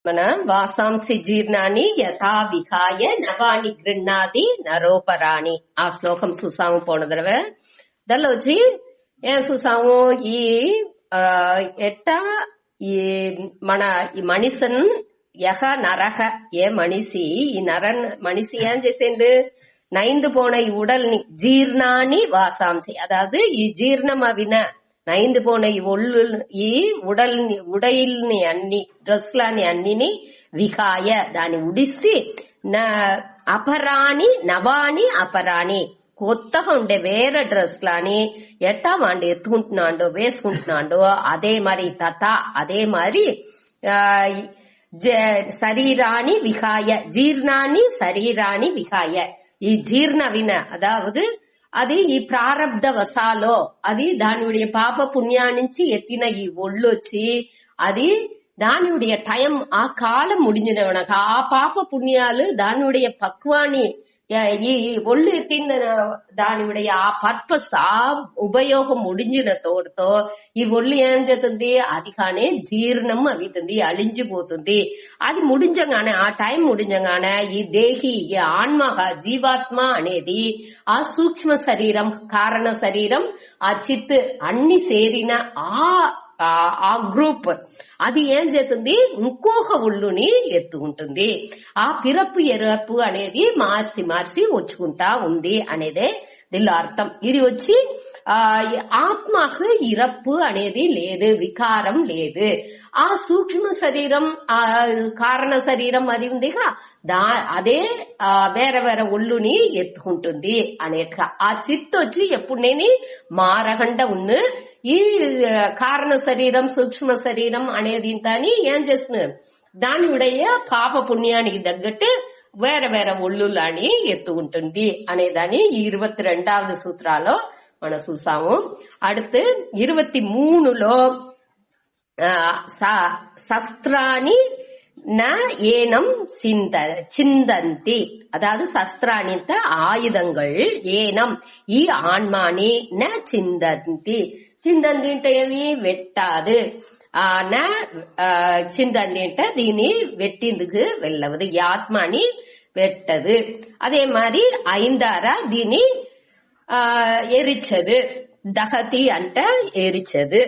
మన వాసాంసి జీర్ణాన్ని యథా విహాయ నవాని గృహ్ణాది నరోపరాణి. ఆ శ్లోకం చూసాము పోన దడవ. దానిలో వచ్చి ఏం చూసాము, ఈ ఎట్టా ఈ మన ఈ మనిషన్ యహ నరహ ఏ మనిషి, ఈ నరన్ మనిషి ఏం చేసేందు நைந்து போன உடல்னி ஜீர்ணானி வாசாம்சி, அதாவது ఈ జీర్ణమవిన నైందు పోన ఈ ఉడల్ని అన్ని డ్రెస్లని అన్నిని విహాయ దాన్ని ఉడిసి అపరాణి నవాని అపరాణి కొత్తగా ఉండే వేరే డ్రెస్లని ఎట్టా వాడు ఎత్తుకుంటున్నాడో వేసుకుంటున్నాడో అదే మరి తథ అదే మరి శరీరాన్ని విహాయ జీర్ణాన్ని శరీరాన్ని విహాయ ఈ జీర్ణవిన అదావదు అది ఈ ప్రారబ్ధ వసాలో అది దానిuடைய పాప పుణ్యా నుంచి ఎత్తిన ఈ ఒళ్ళొచ్చి అది దానిuடைய టైం ఆ కాలం முடிஞ்சினவனக்கு ఆ పాప పుణ్యాలు దానిuடைய పక్వాన్ని ఈ ఒళ్ళు ఎత్తిన దానిuடைய ఆ పర్పస్ ఆ ఉపయోగం முடிஞ்சிనతోడుతో ఈ ఒళ్ళు ఏం చేస్తుంది అదిగానే జీర్ణం అవుతుంది, అழிంచిపోతుంది. అది முடிஞ்சగానే ఆ టైం முடிஞ்சగానే ఈ దేహి ఈ ఆత్మ జీవాత్మ అనేది ఆ సూక్ష్మ శరీరం కారణ శరీరం ఆ చిత్ అన్ని చేరిన ఆ గ్రూప్ అది ఏం చేస్తుంది ఇంకొక ఒళ్ళుని ఎత్తుకుంటుంది. ఆ పిరప్పు ఎరప్పు అనేది మార్చి మార్చి వచ్చుకుంటా ఉంది అనేదే దీనిలో అర్థం. ఇది వచ్చి ఆత్మకు ఇరప్పు అనేది లేదు, వికారం లేదు. ఆ సూక్ష్మ శరీరం ఆ కారణ శరీరం అది ఉందిగా అదే వేరే వేరే ఒళ్ళుని ఎత్తుకుంటుంది అనేట్టుగా ఆ చిత్తు వచ్చి ఎప్పుడు నేను మారకుండా ఉన్న ఈ కారణ శరీరం సూక్ష్మ శరీరం అనేది ఇంతని ఏం చేస్తున్నారు దానిuடைய పాప పుణ్యానికి తగ్గట్టు వేరే వేరే ఒళ్ళులని ఎత్తుకుంటుంది అనేదాన్ని ఈ 22వ సూత్రాలో మనం చూసాము. அடுத்து 23లో சஸ்திராணி ந ஏனம் சிந்தந்தி, அதாவது சஸ்திராணித்த ஆயுதங்கள் ஏனம் ఈ ఆన్మాని న చిందంతి. చిందంతి అంటే ఏమి వెట్టాదు, చిందంతి అంటే దీన్ని వెట్టిందుకు వెళ్ళవదు, ఈ ఆత్మని వెట్టదు. அதே மாதிரி ஐந்தாரா దీన్ని ఎరిచదు, దహతి అంటే ఎరిచదు.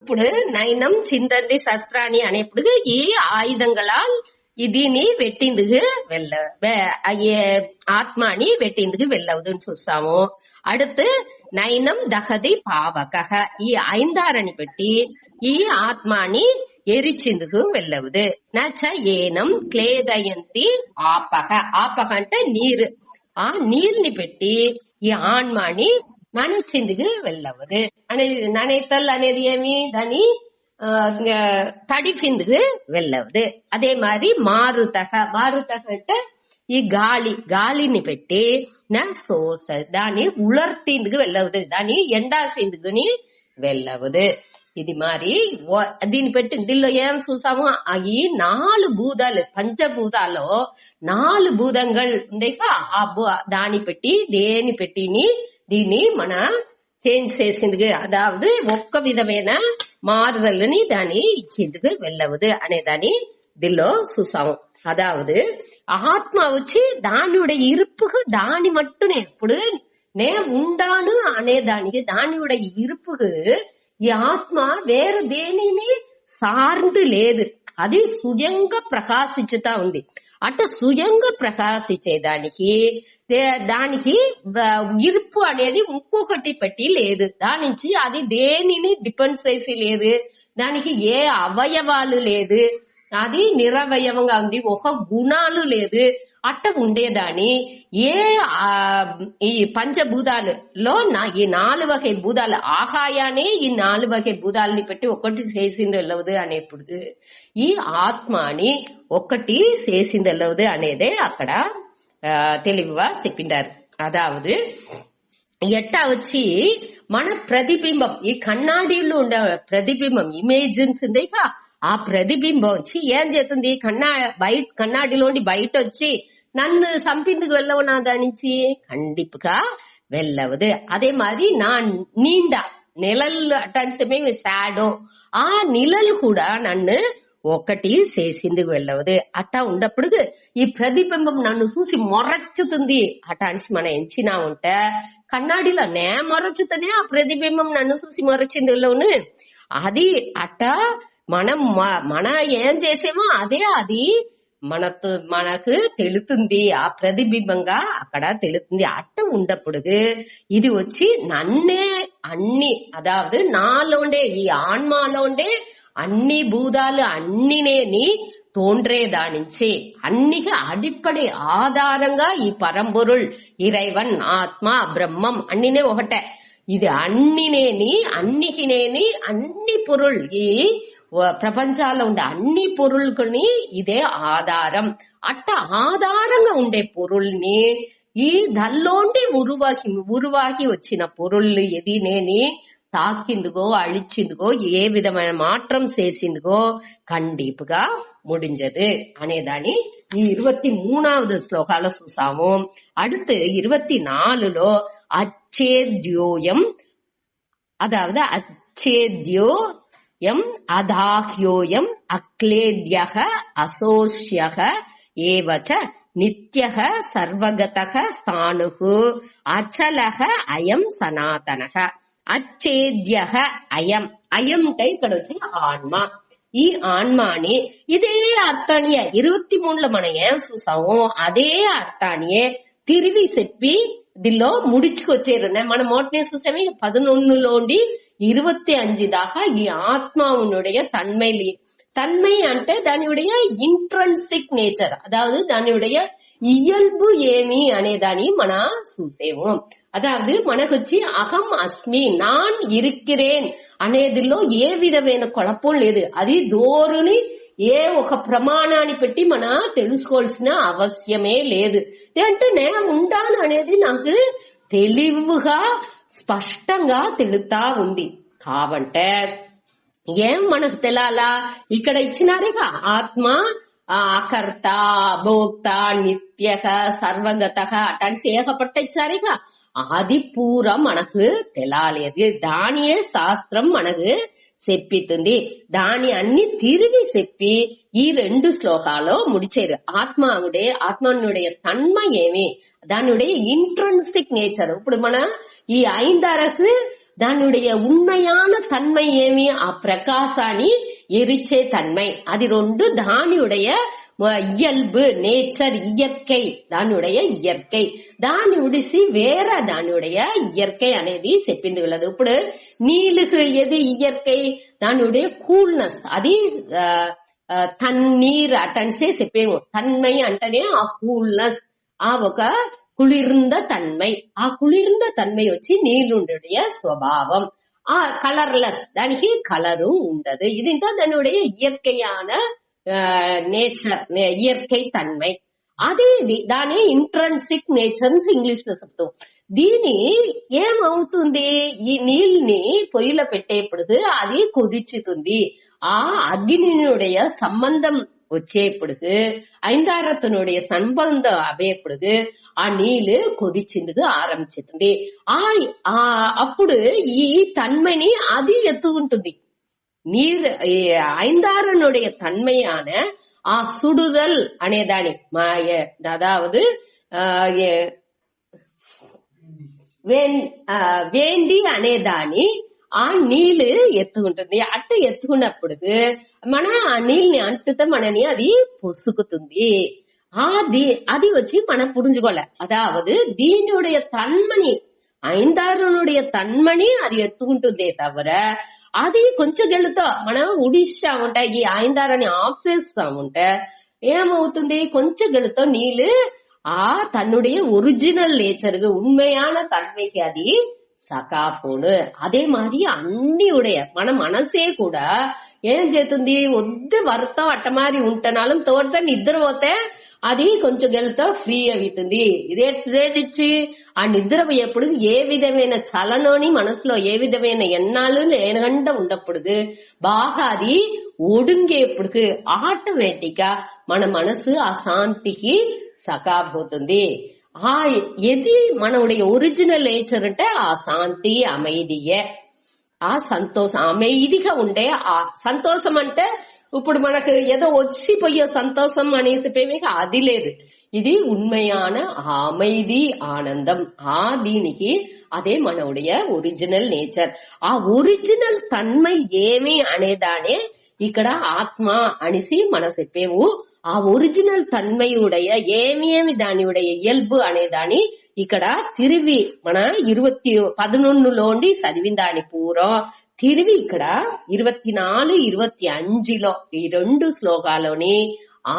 ఇప్పుడు నయనం చిందంది శస్త్రాన్ని అనేప్పుడు ఈ ఆయుధంగళాల్ దీన్ని వెట్టిందుకు ఆత్మాని వెట్టిందుకు వెళ్ళవదుని చూస్తాము. அடுத்து నయనం దహది పావక, ఈ ఐందారని పెట్టి ఈ ఆత్మాని ఎరిచిందుకు వెళ్ళవదు. నచ ఏనం క్లేదయంతి ఆపహ, ఆపహ అంటే నీరు, ఆ నీరుని పెట్టి ఈ ఆన్మాని ననేచిందుకు వెళ్ళవదు. ననేతల్ అనేది ఏమి దాని తడిపిందుకు వెళ్ళవదు. అదే మరి మారుతహ, మారుతహ అంటే ఈ గాలిని పెట్టి సోస దాన్ని ఉలర్తిందుకు వెళ్ళవదు, దాన్ని ఎండాసేందుకుని వెళ్ళవదు. ఇది మరి దీన్ని పెట్టి దీనిలో ఏం చూసాము, ఈ 4 భూతాలు పంచభూతాల్లో 4 భూతంగా ఉందిగా దాన్ని పెట్టి దేని పెట్టిని దీన్ని మన చేంజ్ చేసింది, అదావదు ఒక్క విధమైన మారుదలని దాన్ని ఇచ్చేందుకు వెళ్ళవదు అనేదాన్ని దీనిలో చూసాము. அதாவது ஆத்மா வச்சு தானியுடைய இருப்புக்கு தானி மட்டும் ఇప్పుడు నే ఉండాను అనేదానికి దానియుடைய இருப்புக்கு ఈ ఆత్మ వేరే దేనిని సార్ந்து లేదు, అది స్వయంగా ప్రకాశించుతా ఉంది. అట్ట స్వయంగా ప్రకాశించేదానికి దానికి ఇరుపు అనేది ఇంకొకటి పెట్టి లేదు, దాని నుంచి అది దేనిని డిపెండ్ చేసి లేదు, దానికి ఏ అవయవాలు లేదు, అది నిరవయవంగా ఉంది, ఒక గుణాలు లేదు. అట్ట ఉండేదాన్ని ఈ పంచభూతాలలో ఈ 4 వగை భూతాలు ఆహాయానే ఈ 4 వగై భూతాలని పెట్టి ఒకటి చేసింది వెళ్ళవదు అనేప్పుడు ఈ ఆత్మని ఒకటి చేసింది వెళ్ళవదు అనేదే అక్కడ తెలివిగా చెప్పిండారు. అదావదు ఎట్టా వచ్చి మన ప్రతిబింబం ఈ కన్నాడిలో ఉండే ప్రతిబింబం ఇమేజెన్స్ ఉందిగా ఆ ప్రతిబింబం వచ్చి ఏం చేస్తుంది, కన్నాడిలోండి బయట వచ్చి నన్ను చంపిందుకు వెళ్ళవు నా దానించి కండిపుగా వెళ్ళవదు. అదే మాది నా నీండ నిழல் అట్లాంటి సమయం షాడో ఆ నిழல் కూడా నన్ను ఒకటి చేసిందుకు వెళ్ళవదు. అట్టా ఉండప్పుడు ఈ ప్రతిబింబం నన్ను చూసి మొరచుతుంది అటానికి మనం ఎంచినా ఉంటే కన్నాడిలో నే మొరచుతనే ఆ ప్రతిబింబం నన్ను చూసి మొరచింది. అది అట్ట మన ఏం చేసేమో అదే అది మనకు తెలుతుంది, ఆ ప్రతిబింబంగా అక్కడ తెలుతుంది. అట్ట ఉండప్పుడు ఇది వచ్చి నన్నే అన్ని అదావదు నాలోండే ఈ ఆన్మాలోండే అన్ని భూతాలు అన్నినేని தோன்றேதானிச்சே அன்னிக அடிப்படை ஆதாரங்கா ఈ పరంపొరుள் ఇరైవన్ ఆత్మ బ్రహ్మం అన్నినే ఒకటే. ఇది అన్నినేని అన్నికినేని అన్ని పొరుள் ఈ ప్రపంచాల్లో ఉండే అన్ని పొరుள்ని ఇదే ఆధారం. అట్ట ఆధారంగా ఉండే పొరుள்ని ఈ దల్లోండి ఉరువాకి వచ్చిన పొరుள் ఎదినేని తాకిందుగో అழிచిందుగో ఏ విధమైన మాత్రం చేసిందుగో కండిపుగా முடிஞ்சது అనేదాన్ని ఈ 23வது శ్లోకాలో చూసాము. அடுத்து 24లో అచ్చేద్యోయం అదావదు అచ్చేద్యోయం అదాహ్యోయం అక్లేద్యః అసోష్యః ఏవచ నిత్యః సర్వగతః స్థాణుః అచలః అయం సనాతనః. అచ్చేద్యః అయం అయం అంటే ఇక్కడ వచ్చి ఆత్మ. ఈ ఆత్మని ఇదే అర్థానియే 23లో మనం ఏం చూసామో అదే అర్థానియే తిరిగి చెప్పి దీనిలో ముడిచుకొచ్చారు. మన మోటనే చూసాము 11లోండి 25 దాకా ఈ ஆத்மாவுடைய தன்மை అంటే దానిuடைய ఇంట్రెన్సిక్ నేచర్ అదావదు దానిuடைய ఇయల్బు ఏమి అనేదాన్ని మన చూసేము. అదావదు మనకొచ్చి అహం అస్మి నాన్ ఇరుక్కిరేన్ అనేదిలో ఏ విధమైన కుழப்பం లేదు. అది దోరుని ఏ ఒక ప్రమాణాన్ని పెట్టి మన తెలుసుకోవాల్సిన అవశ్యమే లేదు. అంటే నేను ఉంటాను అనేది నాకు తెలివిగా స్పష్టంగా తెలుతా ఉంది. కాబట్టే ఏం మనకు తెలాలా, ఇక్కడ ఇచ్చినారేగా ఆత్మ అకర్త భోక్త నిత్యక సర్వగత అటాన్ని ఏకపట్ట ఇచ్చారేగా అది పూరా మనకు తెలాలేదు. దానియే శాస్త్రం మనకు చెప్పితుంది. దాని అన్ని తిరిగి చెప్పి ఈ 2 శ్లోకాల్లో ముడిచేరు. ఆత్మనుடைய తన్మ ఏమి, దానిuடைய ఇంట్రెన్సిక్ నేచర్. ఇప్పుడు మన ఈ 5 దానిuடைய உண்மையான தன்மை ఏమి, ఆ ప్రకాశాన్ని ఎరిచే తన్மை. అది 2 దానిuடைய இயல்பு நேச்சர் இயற்கை, దానిuடைய ఇయర్కై. దాని ఉడిసి వేరే దానిuடைய ఇయర్కై అనేది చెప్పింది వెళ్ళదు. ఇప్పుడు నీళ్ళకు ఏది ఇయర్కై, దానిuடைய కూల్నెస్, అది తన్నీర్ అటన్సే చెప్పేము. తన్మై అంటేనే ఆ కూల్నెస్, ఆ ఒక குளிர்ந்த தன்மை. ఆ కుళిర్ந்த తన్மை వచ్చి నీళ్ళుండే స్వభావం. ఆ కలర్లెస్, దానికి కలరు ఉండదు. ఇది ఇంకా దానిuடைய ఇయற்கையான నేచర్, ఇయற்கை తన్மை. అదే దాని ఇంట్రెన్సిక్ నేచర్ ఇంగ్లీష్ లో చెప్తాం. దీని ఏమవుతుంది, ఈ నీళ్ళని పొయ్యిలో పెట్టేప్పుడు అది కొదిచుతుంది. ఆ అగ్నినుடைய సంబంధం వచ్చేప్పుడు ஐந்தாரத்தினுடைய సంబంధం అవేప్పుడు ఆ నీళ్ళు కొదిచిందుకు ఆరంభించుతుంది. అప్పుడు ఈ తన్மைని అది ఎత్తుకుంటుంది. நீர் ஐந்தாரனுடைய தன்மையான ఆ சுடுதல் అనేదాని அதாவது వేండి అనేదాని ఆ నీళ్ళు ఎత్తుకుంటుంది. అట్ట ఎత్తుకున్నప్పుడు మన ఆ నీళ్ళని అంటుతే మనని అది పొసుకుతుంది. అది వచ్చి మనం புரிஞ்சுக்கொள்ள, அதாவது దీనిuடைய தன்மணி ஐந்தாரனுடைய தன்மணி అది ఎత్తుకుంటుందే తవర అది కొంచెం గెలుతో మనం ఉడిస్తా ఉంటే ఈ 5 ఆఫ్ చేస్తా ఉంటే ఏమవుతుంది, కొంచెం గెలుతో నీళ్ళు ఆ తన్నుடைய ఒరిజినల్ నేచర్ ఉண்மையான தன்மைக்கு అది సకాఫోను. అదే మాది అన్ని ఉடைய మన మనసే కూడా ఏం చేస్తుంది, వద్దు వర్తం అట్టమారి ఉంటనాலும் తోట నిద్ర పోతే అది కొంచెం వెళ్తా ఫ్రీ అవుతుంది. ఇదేంటి ఆ నిద్ర ఎప్పుడు ఏ విధమైన చలనోని మనసులో ఏ విధమైన ఎన్నాళ్ళు లేనగంట ఉన్నప్పుడు బాగా అది ఒడుంగేప్పుడు ఆటోమేటిక్ గా మన మనసు ఆ శాంతికి సకాబోతుంది. ఎది మనవుடைய ఒరిజినల్ నేచర్ అంటే ఆ శాంతి அமைதியே, ఆ సంతోషం அமைதிగా ఉండే ఆ సంతోషం అంటే ఇప్పుడు మనకు ఏదో వచ్చిపోయే సంతోషం అనేసి అది లేదు. ఇది ఉண்மையான அமைதி ఆనందం. దీనికి అదే మనవుடைய ఒరిజినల్ నేచర్. ఆ ఒరిజినల్ తన్మై ఏమి అనేదానే ఇక్కడ ఆత్మ అనేసి మనం చెప్పేవు. ఆ ఒరిజినల్ తన్మయుடைய ఏమేమి దానియుடைய ఇయల్బు అనేదాని ఇక్కడ తిరిగి మన 11లోండి చదివిన దాని పూర్వం తిరిగి ఇక్కడ 24, 25లో ఈ 2 శ్లోకాలోని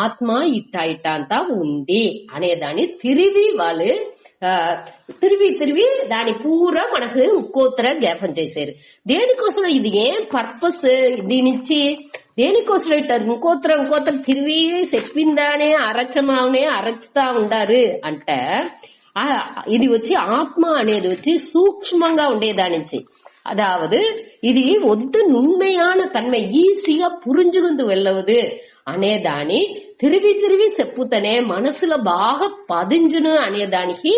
ఆత్మ ఇట్ట అంతా ఉంది అనేదాన్ని తిరిగి వాళ్ళు తిరిగి దాని పూరా మనకు ఇంకోతర జ్ఞాపం చేశారు. దేనికోసం ఇది ఏం పర్పస్ దీనిచ్చి దేనికోసం ఇట్టారు ఇంకోతర తిరిగి చెప్పిందానే అరచుతా ఉండారు అంటే ఇది వచ్చి ఆత్మ అనేది వచ్చి సూక్ష్మంగా ఉండేదానించి, அதாவது ఇది ఒద్దు నున్మయాన తన్మై ఈజీగా పురింజుకుంటూ వెళ్ళవదు అనేదాని తిరిగి చెప్పుతనే మనసులో బాగా పదించును అనేదానికి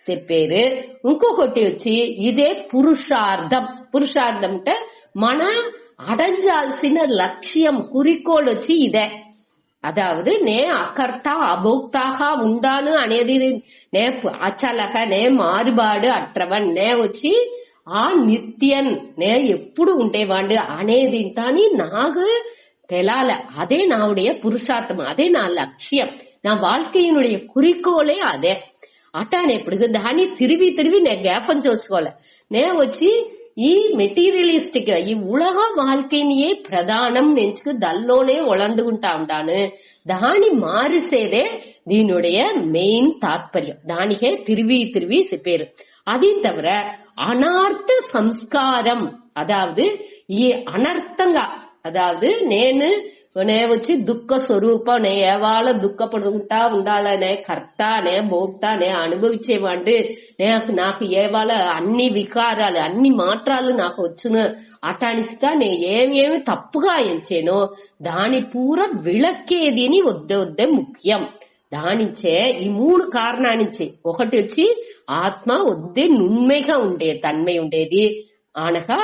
చెప్పారు. ఇంకొకటి వచ్చి ఇదే పురుషార్థం. పురుషార్థం అంటే మన అడంజాల్సిన లక్ష్యం குறிக்கோள் వచ్చి ఇదే. அதாவது నే అకర్త అభోక్తాగా ఉండాను అనేది నే అచలக నే మారుబాడు అట్రవన్ నే వచ్చి ఆ నిత్యన్ నే ఎప్పుడు ఉండేవాడు అనేది తాని నాకు తెలాల. అదే నావుடைய పురుషార్థం, అదే నా లక్ష్యం, నా வாழ்க்கையினுடைய குறிக்கோளே అదే. అటానేప్పుడు దాన్ని తిరిగి నే జ్ఞాపం చేసుకోవాలి. నే వచ్చి ఈ మెటీరియలిస్టిక్ ఈ ఉలగ வாழ்க்கையே ప్రధానం నెంచుకు దల్లోనే ఒళందుకుంటా ఉంటాను. దాని మారిసేదే దీనుடைய మెయిన్ తాత్పర్యం. దానికే తిరిగి చెప్పారు. అది తவிர అనార్థ సంస్కారం, అదాவது ఈ అనర్థంగా, అదాவது నే వచ్చి దుఃఖ స్వరూపం, నే ఏవాళ దుఃఖపడుకుంటా ఉండాలనే కర్త, నే భోక్త, నే అనుభవించేవాడు, నాకు ఏవాళ అన్ని వికారాలు అన్ని మాత్రాలు నాకు వచ్చును అటానిస్తా నే ఏమేమి తప్పుగా ఎంచేనో దాని పూర విளக்கேదిని వద్దే ముఖ్యం. దానించే ఈ 3 కారణానించే ఒకటి వచ్చి ఆత్మ వద్దే నున్మైగా ఉండే తన్మై ఉండేది అనగా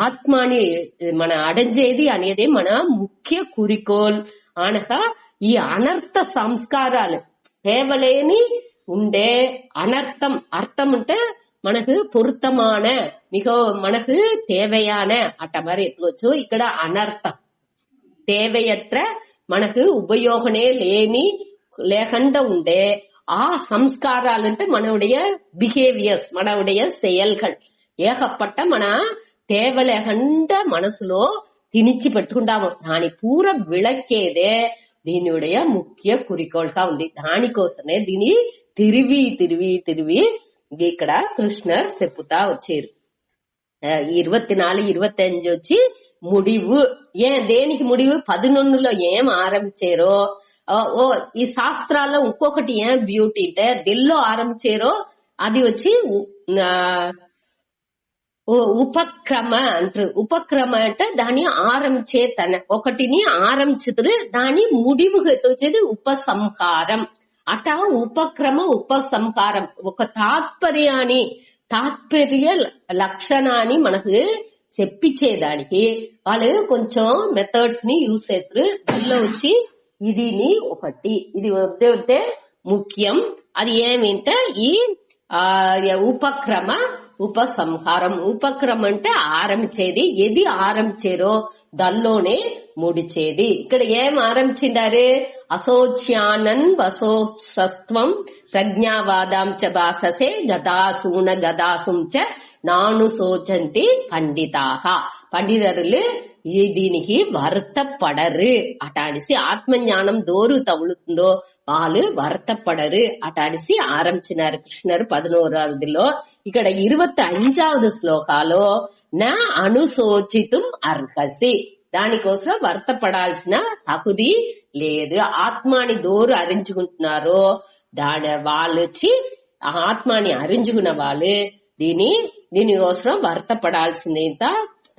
ఆత్మని మన అడంజేది అనేది మన ముఖ్య குறிக்கோள் అనగా ఈ అనర్థ సంస్కారాలు కేవలేని ఉండే అనర్థం. అర్థం అంటే మనకు పొరుత్తమాన మిగ మనకు தேவையான అట్ట మరి ఎత్తుకోవచ్చు. ఇక్కడ అనర్థం தேவையற்ற మనకు ఉపయోగనే లేకుండా ఉండే ఆ సంస్కారాలంటే మనవుடைய బిహేవియర్స్, మనవుடைய செயல்கள் ఏకపట్ట మన தேவலகண்ட మనసులో తినిచ్చి పెట్టుకుంటాము. దాని పూర విளக்கேదే దీనియుடைய ముఖ్య குறிக்கோள்గా ఉంది. దానికోసమే దీని తిరిగి ఇక్కడ కృష్ణర్ చెప్పుతా వచ్చారు. 24, 25 వచ్చి ముడివు. దేనికి ముడివు? 11లో ఏం ఆరంభించారో ఈ శాస్త్రాల్లో ఇంకొకటి ఏం బ్యూటీ అంటే దిల్లో ఆరంభించారో అది వచ్చి ఉపక్రమ అంటారు. ఉపక్రమ అంటే దాన్ని ఆరంభించే ఒకటిని ఆరంభించుతారు, దాని ముడివుగా వచ్చేది ఉపసంహారం. అట ఉపక్రమ ఉపసంహారం ఒక తాత్పర్య లక్షణాన్ని మనకు చెప్పించేదానికి వాళ్ళు కొంచెం మెథడ్స్ ని యూజ్ చేస్తారు. దీనిలో వచ్చి ఇదిని ఒకటి ఇది వద్దే ముఖ్యం. అది ఏమింటే ఈ ఉపక్రమ ఉపసంహారం. ఉపక్రమం అంటే ఆరంభించేది, ఏది ఆరంభించారో దల్లోనే ముడిచేది. ఇక్కడ ఏం ఆరంభించారు? అశోచ్యానన్ వశోత్సస్త్వం ప్రజ్ఞావాదాం చ భాససే గదాసూన గదాసుం చ నాను శోచంతి పండితాహ. పండితరులు దీనికి వర్తపడరు అటాడిసి ఆత్మజ్ఞానం దోరు తగులుతుందో వాళ్ళు వర్తపడరు అటాడిసి ఆరంభించినారు కృష్ణరు 11వదిలో. ఇక్కడ 25వ శ్లోకాలో నా అనుశోచితం అర్హసి, దానికోసం వర్తపడాల్సిన తగుది లేదు. ఆత్మాని దోరు అరించుకుంటున్నారో వాళ్ళు వచ్చి ఆత్మాని అరించుకున్న వాళ్ళు దీనికోసం వర్తపడాల్సింది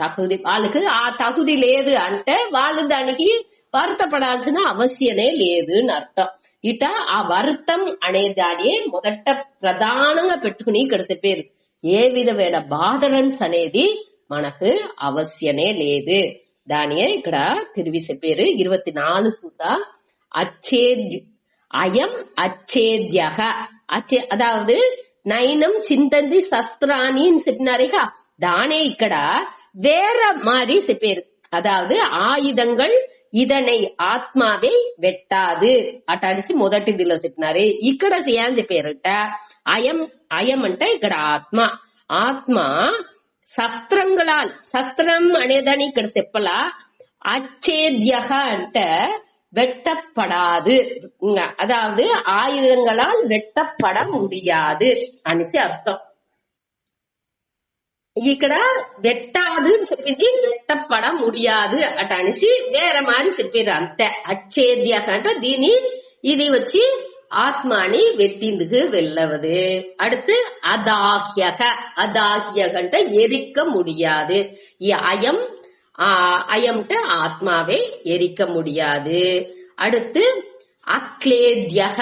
తగుది. వాళ్ళకి ఆ తగుది లేదు అంటే వాళ్ళు దానికి వర్తపడాల్సిన అవశ్యమే లేదు అని అర్థం. ఇట ఆ వర్తం అనే దాని మొదట ప్రధానంగా పెట్టుకుని ఇక్కడ చెప్పారు. ఏ విధమైన బార్డరెన్స్ అనేది మనకు అవశ్యమే లేదు. దానియే ఇక్కడ తిరిగి చెప్పారు 24 సూత. అయం అచ్చేద్య, அதாவது நயனம் சிந்தந்தி சஸ்திராணி చెప్పినారుగా தானே ఇక్కడ வேற மாதிரி చెప్పారు. அதாவது ஆயுதங்கள் இதனை ఆత్మావే వెట్టాదు అటాడిసి మొదటిదిలో చెప్పినారు. ఇక్కడ ఏం చెప్పారట, అయం అంటే ఇక్కడ ఆత్మ శస్త్రం అనేదాన్ని ఇక్కడ చెప్పలా. అచ్చేద్య అంటే வெட்டப்படாது, அதாவது ஆயுதங்களால் வெட்டப்பட முடியாது అనేసి అర్థం. ఇక్కడ వెట్టాదు చెప్పింది వెట్టపడ ముడియాదు అట అనేసి వేరే మారి చెప్పారు అంతే. అచ్చేద్య అంటే ఇది వచ్చి ఆత్మాని వెట్టిందుకు వెళ్ళవదు. அடுத்து அதாகியக అంటే எரிக்க முடியாது. ఈ అయంట ఆత్మావే ఎరిక ముడియాదు. அடுத்து అక్లేద్యహ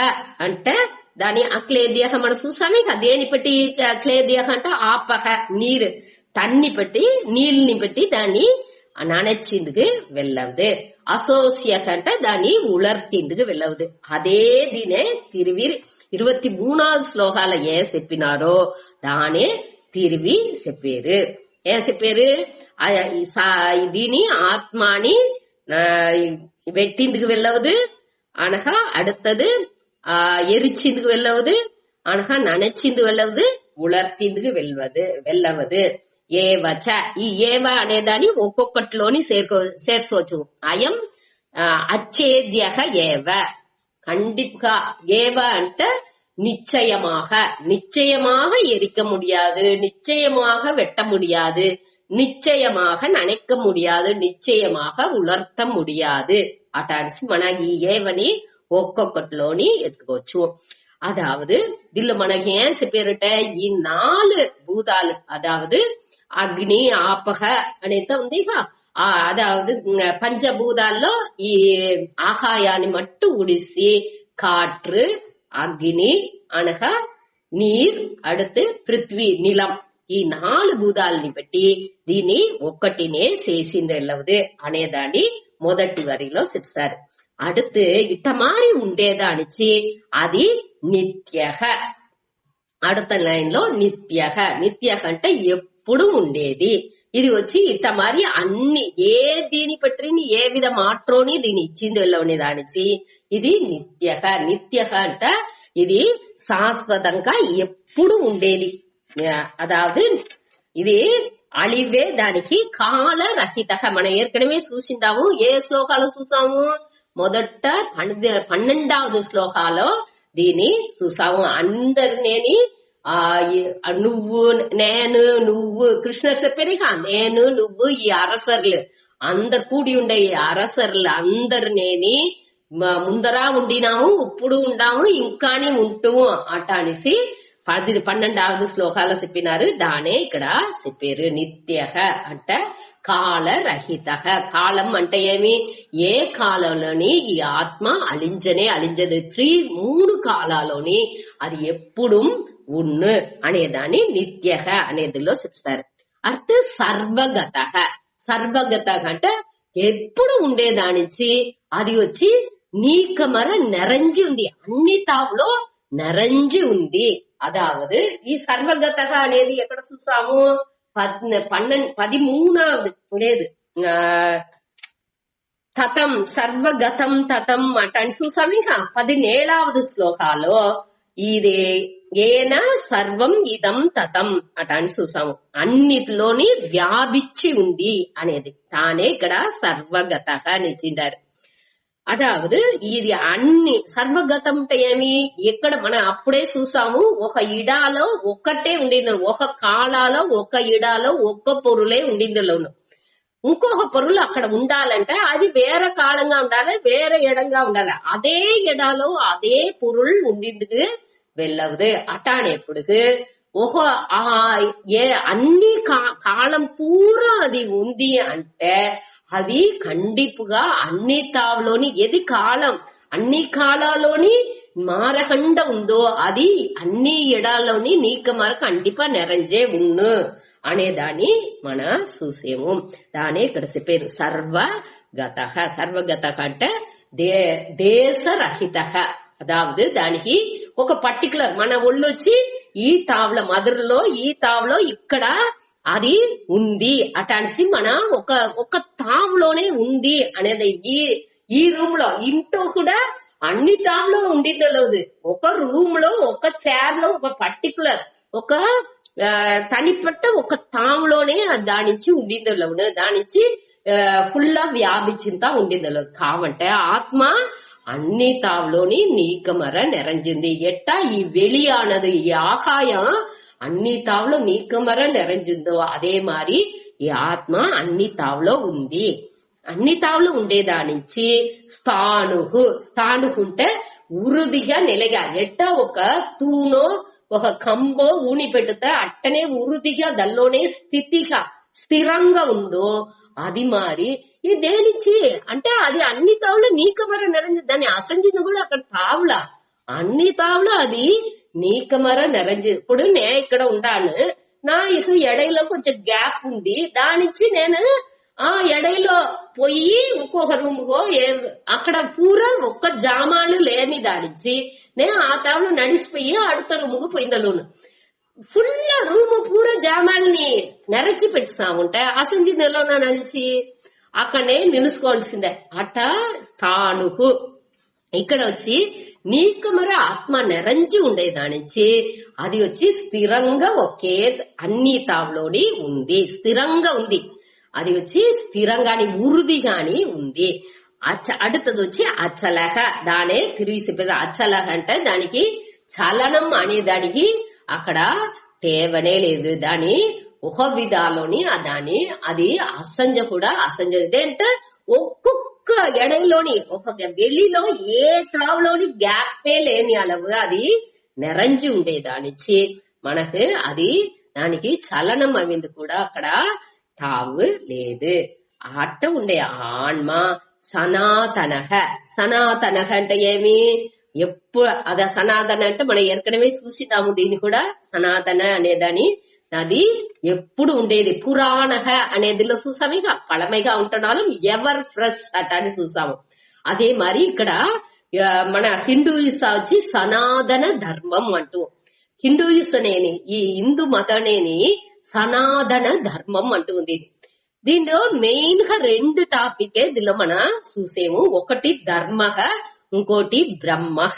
అంటే దాని అక్లేద్యహ మనం చూసామే కదా. దేని పెట్టి అక్లేద్యహ అంటే ఆపహ నీరు, తన్ని పెట్టి నీళ్ళని పెట్టి దాన్ని ననచిందుకు వెళ్ళవదు. అసోసియహ అంటే దాన్ని ఉలర్తిందుకు వెళ్ళవదు. అదే దీనే తిరివి 23వ శ్లోకాల ఏ చెప్పినారో దానే తిరివి చెప్పారు. ఏం చెప్పారు, దీని ఆత్మాని వెట్టిందుకు వెళ్ళవదు అనగా, அடுத்தது எரிச்சிందుకు వెళ్ళవదు అనగా, ననచిందుకు వెళ్ళవదు, ఉలర్తిందుకు వెళ్ళవదు. ఏవచ ఈ ఏవ అనేదాన్ని ఒక్కొక్కటిలోని చేర్చవచ్చు. అయం అచ్చేద్యహ ఏవ, கண்டிப்பா. ஏவ అంటే நிச்சயமாக எரிக்க முடியாது, நிச்சயமாக வெட்ட முடியாது, நிச்சயமாக நனைக்க முடியாது, நிச்சயமாக ఉలర్త முடியாது అటాడిసి మన ఈ ఏవని ఒక్కొక్కటిలోని ఎత్తుకోవచ్చు. అదావదు దీనిలో మనకి ఏం చెప్పారట, ఈ 4 భూతాలు అదావదు అగ్ని ఆపహ అనేది ఉంది. అదావదు పంచభూతాల్లో ఈ ఆహాయాన్ని మట్టు ఉడిసి కాற்று, అగ్ని అనగా నీర్, அடுத்து పృథ్వీ నిలం, ఈ 4 భూతాలని బట్టి దీన్ని ఒక్కటినే చేసిందెల్లవదు అనేదాన్ని మొదటి వరిలో చెప్తారు. அடுத்து ఇట్ట మారి ఉండేదానిచి అది నిత్యః. அடுத்த లైన్ లో నిత్యః అంటే ఎప్పుడు ఉండేది. ఇది వచ్చి ఇట్ట మారి అన్ని ఏ దీని పట్టిని ఏ విధ మాట్రోని దీని ఇచ్చింది వెళ్ళవని దానిచి ఇది నిత్యః అంట ఇది శాశ్వతంగా ఎప్పుడు ఉండేది. అదావదు ఇది అళివే దానికి కాలరహిత. మనం ఏర్కనమే చూసిందాము. ఏ శ్లోకాలు చూసాము, మొదట 12వ శ్లోకాలో దీని చూసాము. అందరినేని నువ్వు నేను నువ్వు కృష్ణ చెప్పారుగా, నేను నువ్వు ఈ అరసర్లు అందరు కూడి ఉండే ఈ అరసర్లు అందరినేని ముందరా ఉండినాము, ఇప్పుడు ఉండాము, ఇంకాని ఉంటాము అట అనేసి 12వ శ్లోకాల్లో చెప్పినారు. దానే ఇక్కడ చెప్పారు. నిత్యః అంటే కాలరహిత. కాలం అంటే ఏమి, ఏ కాలంలోని ఈ ఆత్మ అలింజదు. 3 కాలాలోని అది ఎప్పుడు ఉన్ను అనేదాన్ని నిత్యః అనేదిలో చెప్తారు. అర్థ సర్వగత అంటే ఎప్పుడు ఉండేదానిచి అది వచ్చి నీకమర నెరంజి ఉంది, అన్ని తావులో నెరంజి ఉంది. అదావదు ఈ సర్వగత అనేది ఎక్కడ చూసాము, 13వ లేదు తతం సర్వగతం తతం అంటే చూసాము. ఇంకా 17వ శ్లోకాలో ఇది ఏన సర్వం ఇదం తతం అట అని చూసాము. అన్నిటిలోని వ్యాపించి ఉంది అనేది తానే ఇక్కడ సర్వగత అని ఇచ్చిండారు. అదావదు ఇది అన్ని సర్వగతం అంటే ఏమి, ఎక్కడ మనం అప్పుడే చూసాము, ఒక ఇడాలో ఒక్కటే ఉండింది, ఒక కాలాలో ఒక ఇడాలో ఒక్క పొరులే ఉండిందిలోను. ఇంకొక పొరులు అక్కడ ఉండాలంటే అది వేరే కాలంగా ఉండాలి, వేరే ఎడంగా ఉండాలి. అదే ఎడాలో అదే పొరుள் ఉండిందుకు వెళ్ళవదు. అటానేప్పుడు ఒక అన్ని కాలం పూరా అది ఉంది అంటే అది ఖండిపుగా అన్ని తావులోని ఏది కాలం అన్ని కాలాల్లోని మారకండ ఉందో అది అన్ని ఎడాల్లోని నీకు మర కండిపా నెరంజే ఉన్ను అనేదాన్ని మన చూసేము. దాని ఇక్కడ చెప్పారు సర్వగత. సర్వగత అంటే దేశరహిత. అదావదు దానికి ఒక పర్టికులర్ మన ఒళ్ళొచ్చి ఈ తావుల మధురలో ఈ తావులో ఇక్కడ అది ఉంది అటాన్సి మన ఒక తావులోనే ఉంది అనేది. ఈ రూమ్ లో ఇంట్లో కూడా అన్ని తావులో ఉండిందలేదు. ఒక రూమ్ లో ఒక చైర్ లో ఒక పర్టికులర్ ఒక తనిపట్ట ఒక తావులోనే దాని నుంచి ఉండిందలేదు. దాని నుంచి ఫుల్ వ్యాపించింతా ఉండిందలేదు. కాబట్టి ఆత్మ అన్ని తావులోని నీకమర నెరంజింది. ఎట్టా ఈ వెలియానది ఈ ఆకాయం అన్ని తావులో నీకమర నెరంజిందో అదే మారి ఈ ఆత్మ అన్ని తావులో ఉంది. అన్ని తావులో ఉండేదానించి స్థాణుహు. స్థాణుహు అంటే ఉరుదిగా నిలగా ఎట్టా ఒక తూనో ఒక కంబో ఊని పెడితే అట్టనే ఉరుదిగా దల్లోనే స్థిరంగా ఉందో అది మారి ఈ దేనిచ్చి అంటే అది అన్ని తావులో నీకమర నెరంజి. దాన్ని అసంజిని కూడా అక్కడ తావుల అన్ని తావులో అది నీకమర నెరంజి. ఇప్పుడు నే ఇక్కడ ఉండాను, నా ఇక ఎడైలో కొంచెం గ్యాప్ ఉంది. దానిచ్చి నేను ఆ ఎడైలో పోయి ఇంకొక రూమ్ కో అక్కడ పూరా ఒక్క జామాలు లేని దానిచ్చి నేను ఆ తావులో నడిచిపోయి అడుత రూముకు పోయిందలోను. ఫుల్ రూమ్ పూరా జామాల్ని నెరచి పెట్టిస్తా ఉంటే అసంజి నెలలోన నడిచి అక్కడనే నిలుసుకోవాల్సిందే. అట స్థాణుకు ఇక్కడ వచ్చి నీకమర ఆత్మ నెరంజి ఉండేదానించి అది వచ్చి స్థిరంగా ఒకే అన్ని తావులోని ఉంది. స్థిరంగా ఉంది. అది వచ్చి స్థిరంగాని ఉరుదిగాని ఉంది. அடுத்தது వచ్చి అచలహ. దానే తిరిగి చెప్పేది అచలహ అంటే దానికి చలనం అనేదానికి అక్కడ తేవనే లేదు. దాని ఒక విధాలోని దాని అది అసంజ కూడా అసంజ అంటే ఒక్కొక్క ఎడలోని ఒక వెలిలో ఏ తావులోని గ్యాపే లేని అలవుగా అది నెరంజి ఉండేదానిచ్చి మనకు అది దానికి చలనం అవింది కూడా అక్కడ తావు లేదు. అట్ట ఉండే ఆన్మ సనాతనహ. సనాతనహ అంటే ఏమి ఎప్పుడు అద సనాతన అంటే మనం ఏற்கனவே చూసినాము. దీన్ని కూడా సనాతన అనేదాని అది ఎప్పుడు ఉండేది. పురాణహ అనేదిలో చూసామిగా పழமைగా ఉంటున్నాலும் ఎవర్ ఫ్రెష్ అట అని చూసాము. అదే మరి ఇక్కడ మన హిందూయిస్ వచ్చి సనాతన ధర్మం అంటూ హిందూయిస్ అనేని ఈ హిందూ మతనేని సనాతన ధర్మం అంటూ ఉంది. దీనిలో మెయిన్ గా రెండు టాపిక్ దీనిలో మనం చూసేము. ఒకటి ధర్మహ, ఇంకోటి బ్రహ్మహ.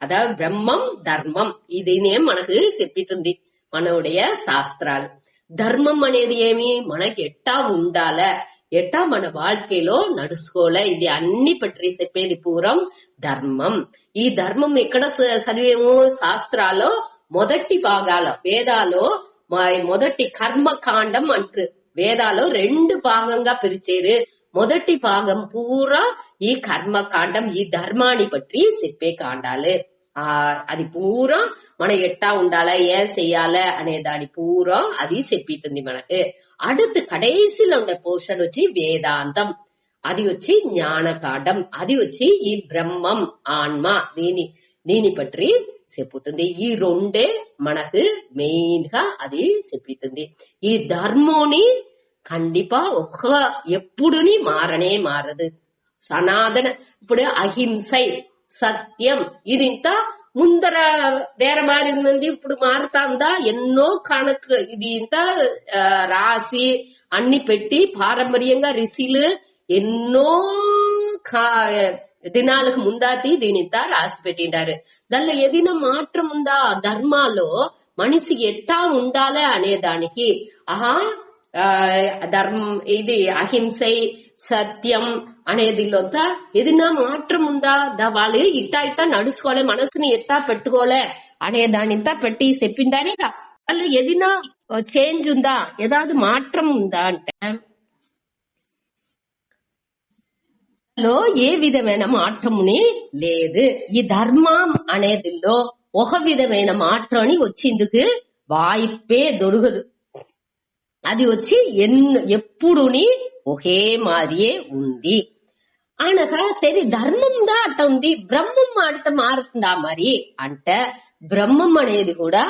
అదా బ్రహ్మం ధర్మం ఇదినే మనకు చెప్తుంది మనోடைய శాస్త్రాలు. ధర్మం అనేది ఏమి మనకి ఎట్టా ఉండాల ఎట్టా మన வாழ்க்கைలో నడుచుకోలే ఇది అన్ని పట్టి చెప్పేది పూరం ధర్మం. ఈ ధర్మం ఎక్కడ చదివేమో శాస్త్రాల్లో మొదటి భాగాల వేదాలో మొదటి కర్మకాండం అంటారు. వేదాలో రెండు భాగంగా పిలిచేరు. మొదటి భాగం పూరా ఈ కర్మకాండం ఈ ధర్మాన్ని పట్టి చెప్పే కాండాలు. అది పూరా మనం ఎట్టా ఉండాలా ఏం చెయ్యాలా అనే దాని పూరా అది చెప్పితుంది మనకు. அடுத்து కడైసిలో ఉండే పోర్షన్ వచ్చి వేదాంతం. అది వచ్చి జ్ఞానకాండం. అది వచ్చి ఈ బ్రహ్మం ఆన్మ దీని పట్టి చెప్పుతుంది. ఈ రెండే మనకు మెయిన్ గా అది చెప్తుంది. ఈ ధర్మోని కండిపా ఒక్క ఎప్పుడుని మారనే మారదు. సనాతన ఇప్పుడు అహింసై సత్యం ఇది ఇంత ముందర వేరే మారి ఉంది, ఇప్పుడు మారుతాందా ఎన్నో కణకు ఇది ఇంత రాసి అన్ని పెట్టి పారంపర్యంగా రిసీలు ఎన్నో దినాలకు ముందాతి దీని ఇంత రాసి పెట్టిండారు. దానిలో ఏదైనా మాత్రం ఉందా ధర్మాలో మనిషి ఎట్టా ఉండాలి అనే దానికి ధర్మం ఇది అహింసై సత్యం అనేదిలో ఏదైనా మాత్రం ఉందా వాళ్ళు ఇట్టా నడుచుకోలే మనసుని ఎట్టా పెట్టుకోలే అనే దానింతా పెట్టి చెప్పిండారు. వాళ్ళు ఏదైనా చేంజ్ ఉందా ఏదాది మాత్రం ఉందా అంటే లో ఏ విధమైన మాత్రముని లేదు. ఈ ధర్మం అనేదిలో ఒక విధమైన మాత్రాన్ని వచ్చిందుకు వాయిప్పే దొరకదు. అది వచ్చి ఎప్పుడుని ఒకే మారియే ఉంది అనగా సరే ధర్మంగా అట్ట ఉంది, బ్రహ్మం ఆడత మారుతుందా మరి అంటే బ్రహ్మం అనేది కూడా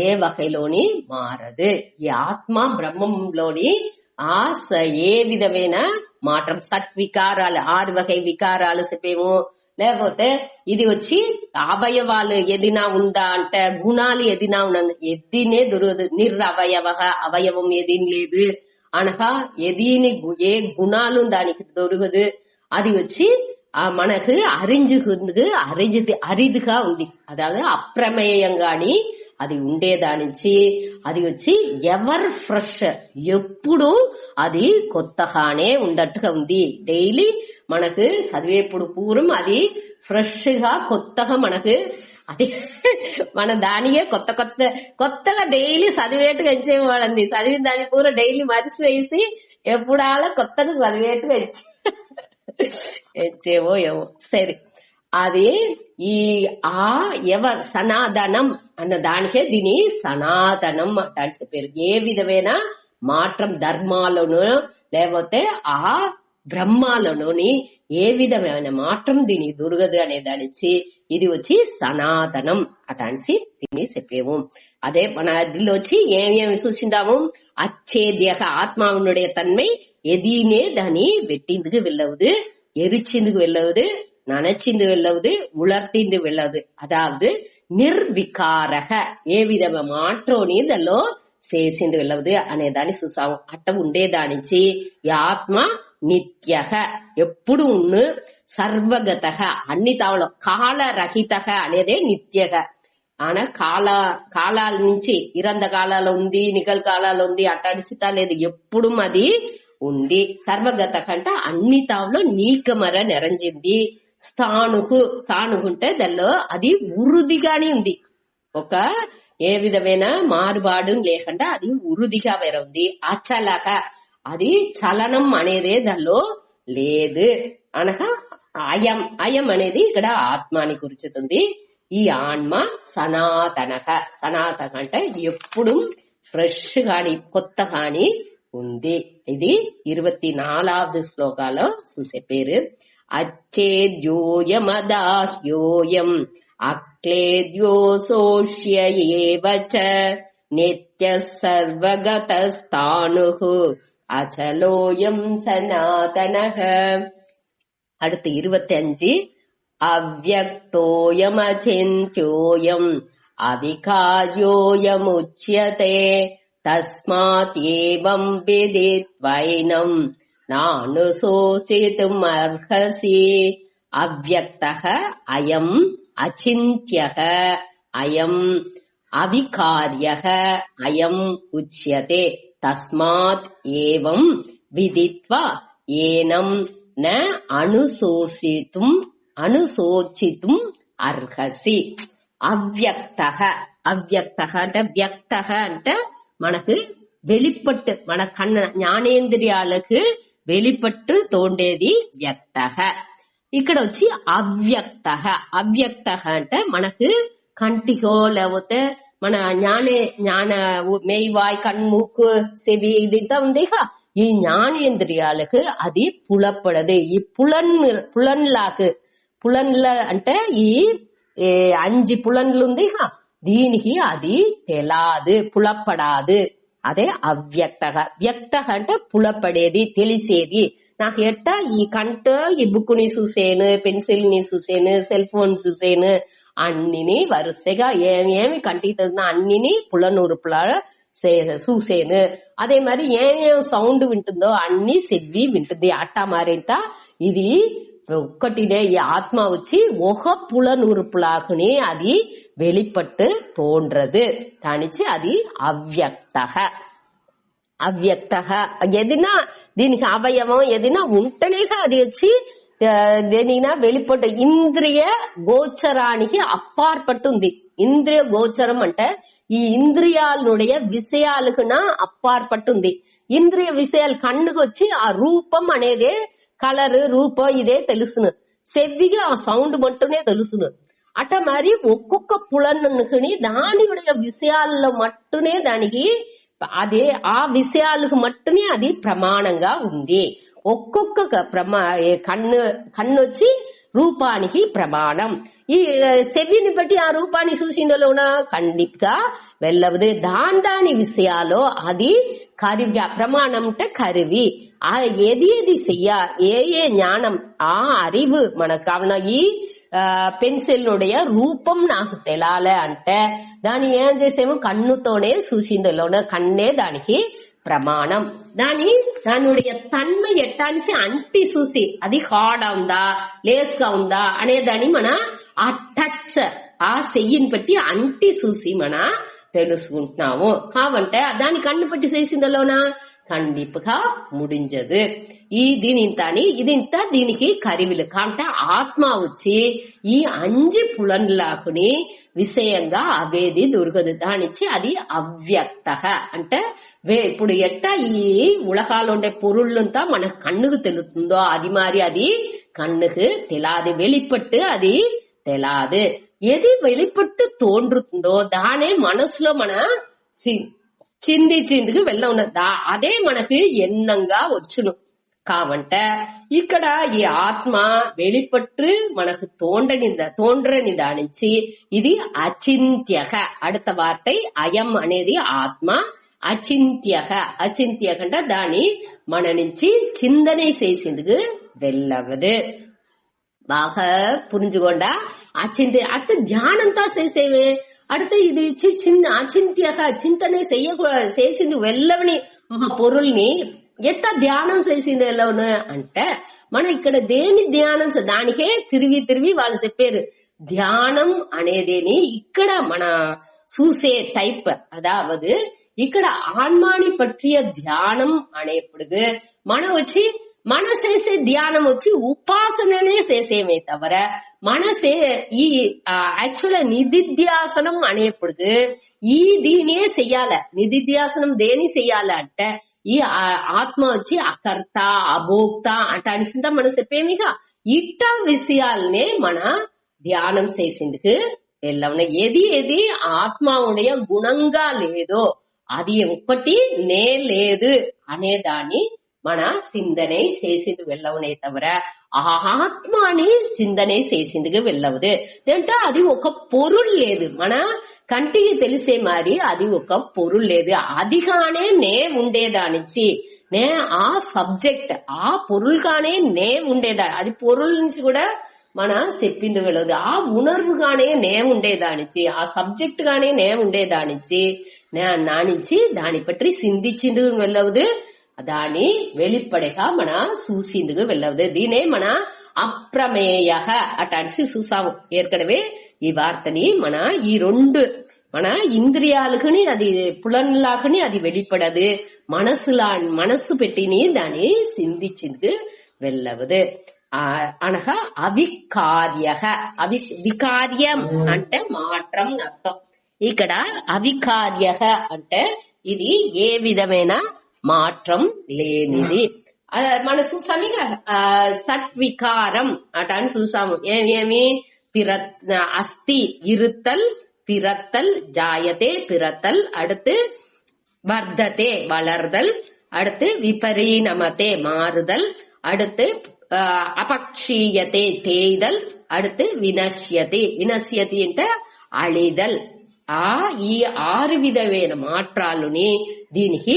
ఏ వகைలోని మారదు. ఈ ఆత్మ బ్రహ్మంలోని ఏ విధమైన మాత్రం సత్వికారాలు 6 వகை వికారాలు చెప్పేమో, లేకపోతే ఇది వచ్చి అవయవాలు ఏదినా ఉందా అంటే గుణాలు ఏదినా ఉన్నా ఎదినే దొరకదు. నిరవయవ అవయవం ఏదీని లేదు అనగా ఎదీని ఏ గుణాలు దానికి దొరకదు. అది వచ్చి మనకు అరిదుగా ఉంది. అதாவது అప్రమేయంగాని అది ఉండేదానించి అది వచ్చి ఎవర్ ఫ్రెష్, ఎప్పుడు అది కొత్తగానే ఉండట్టుగా ఉంది. డైలీ మనకు చదివేప్పుడు పూర్వం అది ఫ్రెష్ గా కొత్తగా మనకు అది మన దానియే కొత్తగా డైలీ చదివేట్టుగా ఇచ్చేవాళ్ళంది. చదివిన దాని పూర్వం డైలీ మరిసివేసి ఎప్పుడాల కొత్తగా చదివేట్టుగా ఇచ్చేవో ఏమో సరే. అది ఈ ఎవర్ సనాతనం అన్న దానికే దీని సనాతనం అని చెప్పారు. ఏ విధమైన మాత్రం ధర్మాలను లేకపోతే ఆ బ్రహ్మాలలోని ఏ విధమైన మాత్రం దీనికి దొరకదు అనే దానిచ్చి ఇది వచ్చి సనాతనం అటాన్సి దీన్ని చెప్పేము. అదే మన దీనిలో వచ్చి ఏమేమి చూసిందాము, అచ్చేద్య ఆత్మావునుடைய தன்மை எதினே దాని வெட்டிந்துக்கு வெல்லவுது, எரிச்சிந்துக்கு வெல்லவுது, நனைச்சிந்து வெல்லவுது, உலர்த்திந்து வெல்லவுது. அதாவது నిర్వికారక ఏ విధమైన మాత్రోని దానిలో చేసింది వెళ్ళవదు అనేదాన్ని చూసాము. అట్ట ఉండేదానించి ఈ ఆత్మ నిత్యక ఎప్పుడు ఉన్ను, సర్వగత అన్ని తావలో కాలరహిత అనేదే నిత్యక. ఆనా కాలాల నుంచి ఇరంద కాలాలో ఉంది, నికల్ కాలాలో ఉంది, అట్టాడిసితా లేదు, ఎప్పుడు అది ఉంది. సర్వగత కంటే అన్ని తావులో నీకమర నిరంజింది. స్థానుకు ఉంటే దానిలో అది ఉరుదిగానే ఉంది. ఒక ఏ విధమైన మారుబాడు లేకుండా అది ఉరుదిగా వేరే ఉంది. అచలక అది చలనం అనేదే దానిలో లేదు అనగా అయం అనేది ఇక్కడ ఆత్మాని గుర్చుతుంది. ఈ ఆత్మ సనాతన అంటే ఎప్పుడు ఫ్రెష్ గాని కొత్త గాని ఉంది. ఇది 24వ శ్లోకాలో చూసే పేరు. అచ్చేద్యోయమదాహ్యోయం అక్లేద్యోసోష్య ఏవ చ నిత్య సర్వగతస్థానుః అచలోయం సనాతనః. அடுத்து 25 అవ్యక్తోయమచింత్యోయం అవికార్యోయముచ్యతే తస్మాత్ ఏవం విదిత్వైనం నానుశోచితుం అర్హసి. అవ్యక్తః అయం, అచింత్యః అయం, అవికార్యః అయం ఉచ్యతే. తస్మాత్ ఏవం విదిత్వా ఏనం న అనుశోచితుం అర్హసి. అవ్యక్తః అంటే వ్యక్తః అంటే మనకు வெளிப்பட்டு మన జ్ఞానేంద్రియాలకు வெளிப்பட்டு తోండేది వ్యక్తః. ఇక్కడ వచ్చి అవ్యక్తః అంటే మనకు కంటికో లేకపోతే మన జ్ఞాన మేయివాయ్ కన్మూకు చెవి ఇదంతా ఉంది. ఈ జ్ఞానేంద్రియాలకు అది పులపడదు. ఈ పులన్ల అంటే ఈ 5 పులన్లు ఉంది, దీనికి అది తెలాదు, పులపడాదు. అదే అవ్యక్త. వ్యక్త అంటే పులపడేది, తెలిసేది. నాకు ఎట్టా ఈ కంట ఈ బుక్ ని చూసేను, పెన్సిల్ ని చూసేను, సెల్ ఫోన్ చూసేను, అన్నిని వరుసగా ఏమేమి కంటికి అన్నిని పులనూరుపుల చూసేను. అదే మరి ఏమేం సౌండ్ వింటుందో అన్ని చెవి వింటుంది. అట్టా మారేంత ఇది ఒక్కటినే. ఈ ఆత్మ వచ్చి ఒక పులనూరుపులాకుని అది வெளிப்பட்டு తోండ్రదు. దానిచి అది అవ్యక్త. ఏదైనా దీనికి అవయవం ఏదైనా ఉంటేనే అది వచ్చి దేనినా வெளிப்பட்டு ఇంద్రియ గోచరానికి అప్పార్పట్టుంది. ఇంద్రియ గోచరం అంటే ఈ ఇంద్రియాలుடைய విషయాలకు అప్పార్పట్టుంది. ఇంద్రియ విషయాలు కన్నుకు వచ్చి ఆ రూపం అనేదే కలర్ రూపం ఇదే తెలుసును, చెవికి ఆ సౌండ్ మట్టునే తెలుసును. అట మరి ఒక్కొక్క పులనుకుని దాని విషయాల్లో మట్టునే దానికి అదే ఆ విషయాలకు మట్టునే అది ప్రమాణంగా ఉంది. ఒక్కొక్క కన్ను వచ్చి రూపానికి ప్రమాణం. ఈ చెవిని బట్టి ఆ రూపాన్ని చూసిందలోన ఖండితగా వెళ్ళవదు. దాని విషయాల్లో అది కరివి ప్రమాణం అంటే కరివి. ఆ ఏది చెయ్య ఏ ஞானம் ఆ அறிவு మనకు కావున ఈ పెన్సిల్ రూపం నాకు తెలాలి అంటే దాన్ని ఏం చేసేమో కన్నుతోనే చూసిందలోన కన్నే దానికి ప్రమాణం. దాని తన్మ ఎట్టానికి అంటి చూసి అది హార్డ్ ఉందా లేస్ గా ఉందా అనే దాన్ని మన ఆ టచ్ ఆ చెయ్యిని బట్టి అంటి చూసి మన తెలుసుకుంటున్నాము. కావంటే దాని కన్ను పట్టి చేసిందలోనా ఖండిపగా ముడించదు. ఇదింత దీనికి కరివిలు కాబట్టి ఆత్మ వచ్చి ఈ 5 పులన్లాకుని విషయంగా అవేది దొరకదు. దానిచ్చి అది అవ్యక్త అంటే ఇప్పుడు ఎట్టా ఈ ఉలకాలు ఉండే పొరుళ్ళంతా మన కన్నుకు తెలుస్తుందో అది మరి అది కన్నుకు తెలాదు. வெளிப்பட்டு అది తెలాదు. ఏది வெளிப்பட்டு తోండ్రుతుందో దానే మనసులో మన చిందికి వెళ్ళవును. అదే మనకి ఎన్నంగా వచ్చును. కావంట ఇక్కడ ఈ ఆత్మ வெளிப்பட்டு మనకు తోండ్రని దానించి ఇది అచింత్యక. அடுத்த వార్த்தை అయం అనేది ఆత్మ, అచింత్యక అంటే దాని మన నుంచి చిందనే చేసిందుకు వెళ్ళవదు. బాగా పురించుకోండా அடுத்து தியானம்தா చేసేవే. அடுத்து ఇది అచింత్యక చింతనే చేసింది వెళ్ళవని ఒక పొరుల్ని ఎట్టా ధ్యానం చేసింది వెళ్ళవను అంటే మన ఇక్కడ దేని ధ్యానం దానికే తిరిగి వాళ్ళు చెప్పారు. ధ్యానం అనేదేని ఇక్కడ మన చూసే టైప్ అదావదు ఇక్కడ ఆన్మాని పట్టియ ధ్యానం అనేప్పుడు మన వచ్చి మన చేసే ధ్యానం వచ్చి ఉపాసననే చేసేమే తవర మనసే ఈ యాక్చువల్ నిధిధ్యాసనం అనేప్పుడు ఈ దీనే చెయ్యాల. నిధిధ్యాసనం దేని చెయ్యాల అంటే ఈ ఆత్మ వచ్చి అకర్త అభోక్త అంటానిసిందా మన చెప్పేమిగా ఇట్ట విషయాలనే మన ధ్యానం చేసిందుకు వెళ్ళవన. ఏది ఆత్మ గుణంగా లేదో అది ఒక్కటి నే లేదు అనేదాన్ని మన చిందనే చేసింది వెళ్ళవనే తవర ఆత్మని చిందనే చేసిందుకు వెళ్ళవదు. అంటే అది ఒక పొరుల్ లేదు, మన కంటికి తెలిసే మరి అది ఒక పొరుల్ లేదు. అదిగానే నే ఉండేదానిచ్చి నే ఆ సబ్జెక్ట్ ఆ పొరుల్గానే నే ఉండేదా. అది పొరుల్ నుంచి కూడా మన చెప్పింది వెళ్ళదు. ఆ ఉణర్వుగానే నే ఉండేదానిచ్చి ఆ సబ్జెక్ట్ గానే నే ఉండేదానిచ్చి నానించి దాని పట్టి సింధించింది వెళ్ళవదు. దాని வெளிப்படைగా మన చూసిందుకు వెళ్ళవదు. దీనే మన అప్రమేయ అటానికి చూసాము ఏற்கனவே. ఈ వార్తని మన ఈ 2 మన ఇంద్రియాలకుని అది పులన్లాకుని అది வெளிப்பడదు. మనస్సు పెట్టిని దాని సింధించిందుకు వెళ్ళవదు. అనగా అవికార్య. వికార్యం అంటే మాత్రం అర్థం. ఇక్కడ అవికార్య అంటే ఇది ఏ విధమైన మాత్రం లేనిది. మన చూసామిగా సత్వికారం అటాన్ని చూసాము. ఏమి అస్థి இருத்தல் பிறத்தல் ஜாயதே பிறத்தல், அடுத்து வர்ததே வளர்தல், அடுத்து விபரீணமதே மாறுதல், அடுத்து அபக்ஷீயதே தேய்தல், அடுத்து వినశ్యతి అంటే అళిదల్. ఈ 6 విధమైన మాత్రాలుని దీనికి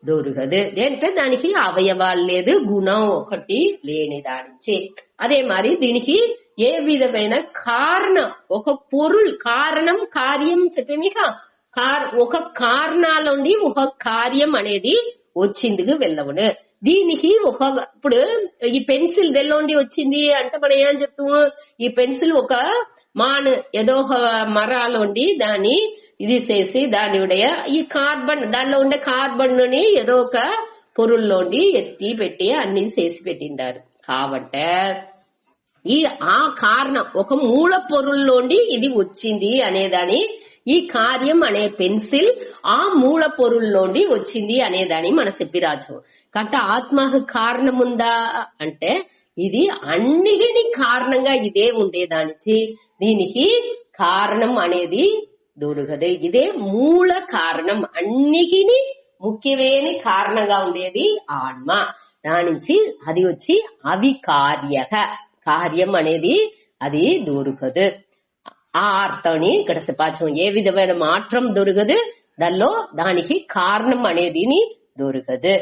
దొరకదు. అంటే దానికి అవయవాలు లేదు, గుణం ఒకటి లేని దానిచ్చి. అదే మరి దీనికి ఏ విధమైన కారణం ఒక పొరుల్ కారణం కార్యం చెప్పేమిక ఒక కారణాలుండి ఒక కార్యం అనేది వచ్చిందికి వెళ్ళవును. దీనికి ఇప్పుడు ఈ పెన్సిల్ దెల్లోండి వచ్చింది అంటే మనం ఏం చెప్తాము, ఈ పెన్సిల్ ఒక ఏదో మరాలోండి దాన్ని ఇది చేసి దాని ఈ కార్బన్ దానిలో ఉండే కార్బన్ ని ఏదో ఒక పొరుల్లోండి ఎత్తి పెట్టి అన్ని చేసి పెట్టిండారు. కాబట్టి ఆ కారణం ఒక మూల పొరుల్లోండి ఇది వచ్చింది అనేదాని ఈ కార్యం అనే పెన్సిల్ ఆ మూల పొరుల్లోండి వచ్చింది అనేదాన్ని మనం చెప్పిరాజు. కాబట్టి ఆత్మకు కారణం ఉందా అంటే ఇది అన్నిటిని కారణంగా ఇదే ఉండేదానికి దీనికి కారణం అనేది దొరకదు. ఇదే మూల కారణం, అన్నిటిని ముఖ్యమైన కారణంగా ఉండేది ఆత్మ. దాని నుంచి అది వచ్చి అవికార్య కార్యం అనేది అది దొరకదు. ఆ అర్థాన్ని ఇక్కడ చెప్పాల్సిన ఏ విధమైన మాత్రం దొరకదు, దానిలో దానికి కారణం అనేది దొరకదు.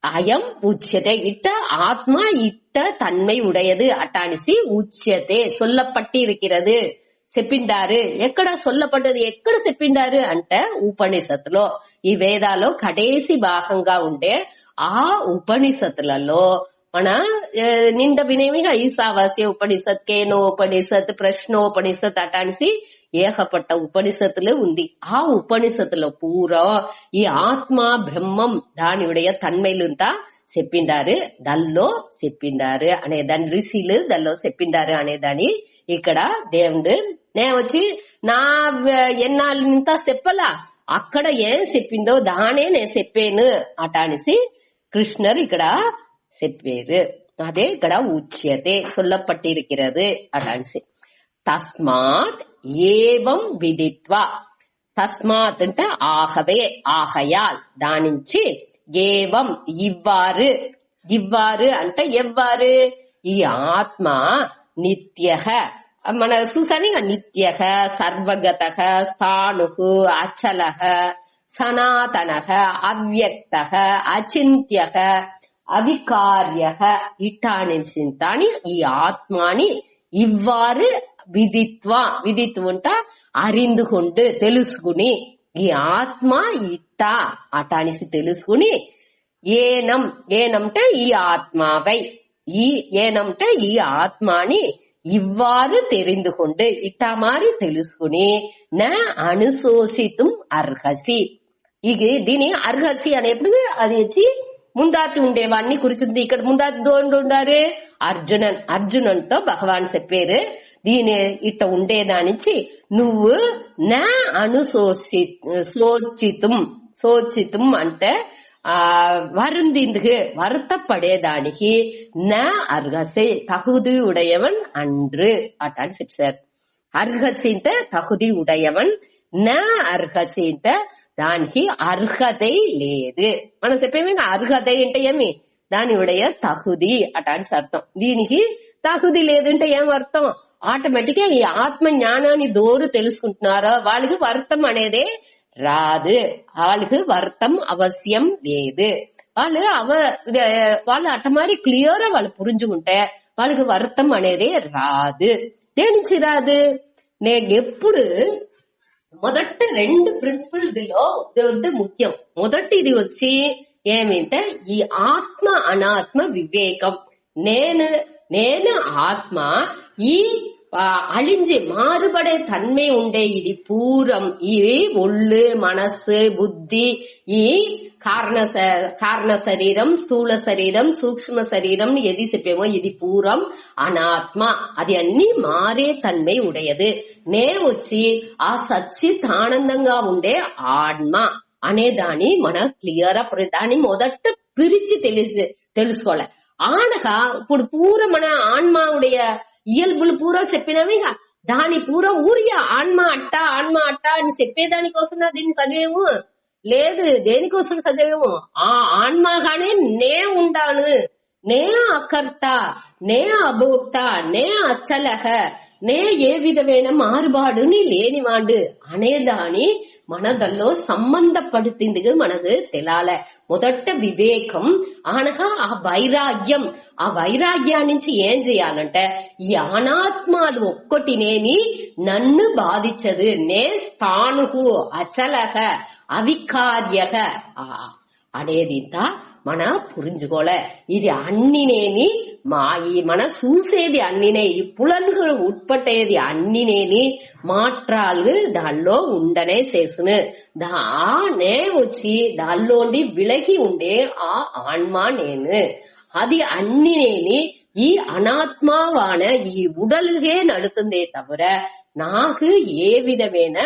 அயம் உச்சதே இட்ட ஆத்மா இட்ட தன்மை உடையது அட்டானிசி உச்சதே சொல்லப்பட்டு இருக்கிறது చెప్పిండారు. ఎక్కడ சொல்லப்பட்டது, ఎక్కడ చెప్పిండారు అంటే ఉపనిషత్తులో. ఈ వేదాలో కడేసి భాగంగా ఉండే ఆ ఉపనిషత్తులలో మన నింద వినేమిగా ఈశావాస్య ఉపనిషత్, కేనోపనిషత్, ప్రశ్నోపనిషత్ అటానిసి ఏకపట్ట ఉపనిషత్తులు ఉంది. ఆ ఉపనిషత్తులో పూరా ఈ ఆత్మ బ్రహ్మం దానియుடைய తన్మైలుంతా చెప్పిండారు, దల్లో చెప్పిండారు అనేదాన్ని ఋషులు దల్లో చెప్పిండారు అనేదాన్ని ఇక్కడ దేవుడు నే వచ్చి నా ఎన్నాళ్ళంతా చెప్పలా, అక్కడ ఏం చెప్పిందో దానే నేను చెప్పాను అటానిసి కృష్ణర్ ఇక్కడ చెప్పారు. అదే ఇక్కడ ఉచ్యతే சொல்லப்பட்டிருக்கிறது అటానిసి. తస్మాత్ ఏవం విదిత్వా, తస్మాత్ అంటే ఆహవే, ఆహయాల్, దానించి ఏవం ఇవ్వారు, ఇవ్వారు అంటే ఎవ్వారు, ఈ ఆత్మ నిత్యః మన చూసాని నిత్యః సర్వగతః స్థాణుః అచలః సనాతనః అవ్యక్తః అచింత్యః అవికార్యః ఇట్టాని ఈ ఆత్మాని ఇవ్వారు విదిత్వా, విదిత్వంట అరిందుకొండు తెలుసుకుని, ఈ ఆత్మ ఇట్ట అటానిసి తెలుసుకుని ఏనం, ఏనంటే ఈ ఆత్మావై, ఈ ఏనంటే ఈ ఆత్మాని ఇవ్వారు తెరిందుకొండు ఇట్టా మారి తెలుసుకుని నా అనుశోషితం అర్హసి. ఇది దీని అర్హసి అనేప్పుడు అది వచ్చి ముందాతి ఉండేవాడిని కురిచింది. ఇక్కడ ముందాతి దోండు ఉండారు అర్జునన్, అర్జునంతో భగవాన్ చెప్పారు దీని ఇట్ట ఉండేదానిచ్చి నువ్వు నా అనుశోచితం, శోచితం అంటే வருந்திந்து வருத்தப்படேதானிக்கு ந அர்ஹசே தகுதி உடையவன் அன்று அட்டான்னு చెప్పారు. అర్హసింత తగుది ఉడయవన్, నా అర్హసింత దానికి అర్హత లేదు. మనం చెప్పేమి అర్హత అంటే ఏమి, దాని ఉడయ తగుది అటాని అర్థం. దీనికి తగుది లేదంటే ఏం అర్థం, ఆటోమేటిక్ గా ఈ ఆత్మ జ్ఞానాన్ని దోరు తెలుసుకుంటున్నారో వాళ్ళకి వర్తం అనేదే రాదు, వాళ్ళకి వర్తం అవశ్యం లేదు. వాళ్ళు అట్ట మరి క్లియర్ గా వాళ్ళు పురించుకుంటే వాళ్ళకి వర్తం అనేది రాదు. దేనించి రాదు, నేను ఎప్పుడు మొదటి రెండు ప్రిన్సిపల్ ఇదిలో ముఖ్యం. మొదటిది వచ్చి ఏమింటే ఈ ఆత్మ అనాత్మ వివేకం. నేను ఆత్మ ఈ அழிஞ்சு மாறுபட தன்மை உண்டே இது பூரம், இது ஒள்ளு மனசு புத்தி, ఈ కారణ శరీరం స్థూల శరీరం సూక్ష్మ శరీరం ఎది చెప్పేమో ఇది పూరం అనాత్మ, అది అన్ని మారే తన్మై ఉడయదు. నే వచ్చి ఆ సచ్చిదానందంగా ఉండే ఆత్మ అనే దాన్ని మన క్లియర్ దాన్ని మొదట పిరిచి తెలుసుకోవాలి. ఆనగా ఇప్పుడు పూర మన ఆత్మవుடைய ఇయల్బులు పూరా చెప్పినవి, దాని పూరా ఊరియా ఆత్మ అట్ట అని చెప్పేదానికోసం దీన్ని చదివేము లేదు. దేనికోసం చదివేము, ఆ ఆత్మగానే నే ఉండాను, నే అకర్త, నే అభోక్త, నే అచ్చలహ, నే ఏ విధమైన మారుబాడుని లేనివాడు అనేదాని మనదల్లో సంబంధపడుతుంది మనకు తెలాలే. మొదట వివేకం అనగా ఆ వైరాగ్యం, ఆ వైరాగ్యాన్ని నుంచి ఏం చేయాలంటే ఈ అనాత్మాలు ఒక్కటినేమి నన్ను బాధించదు, నే స్థాణుకు అచలక అవికార్యక అనేది మన పురించుకోలే. ఇది అన్నినేని మన చూసేది అన్నినే, ఈ పులన్లు ఉట్పట్టేది అన్నినేని మాట్రాలు దానిలో ఉండనే చేసును. నే వచ్చి దానిలోండి విలగి ఉండే ఆ ఆత్మ నేను, అది అన్నినేని ఈ అనాత్మావాన ఈ ఉడలుగే నడుతుందే తవిர నాకు ఏ విధమైన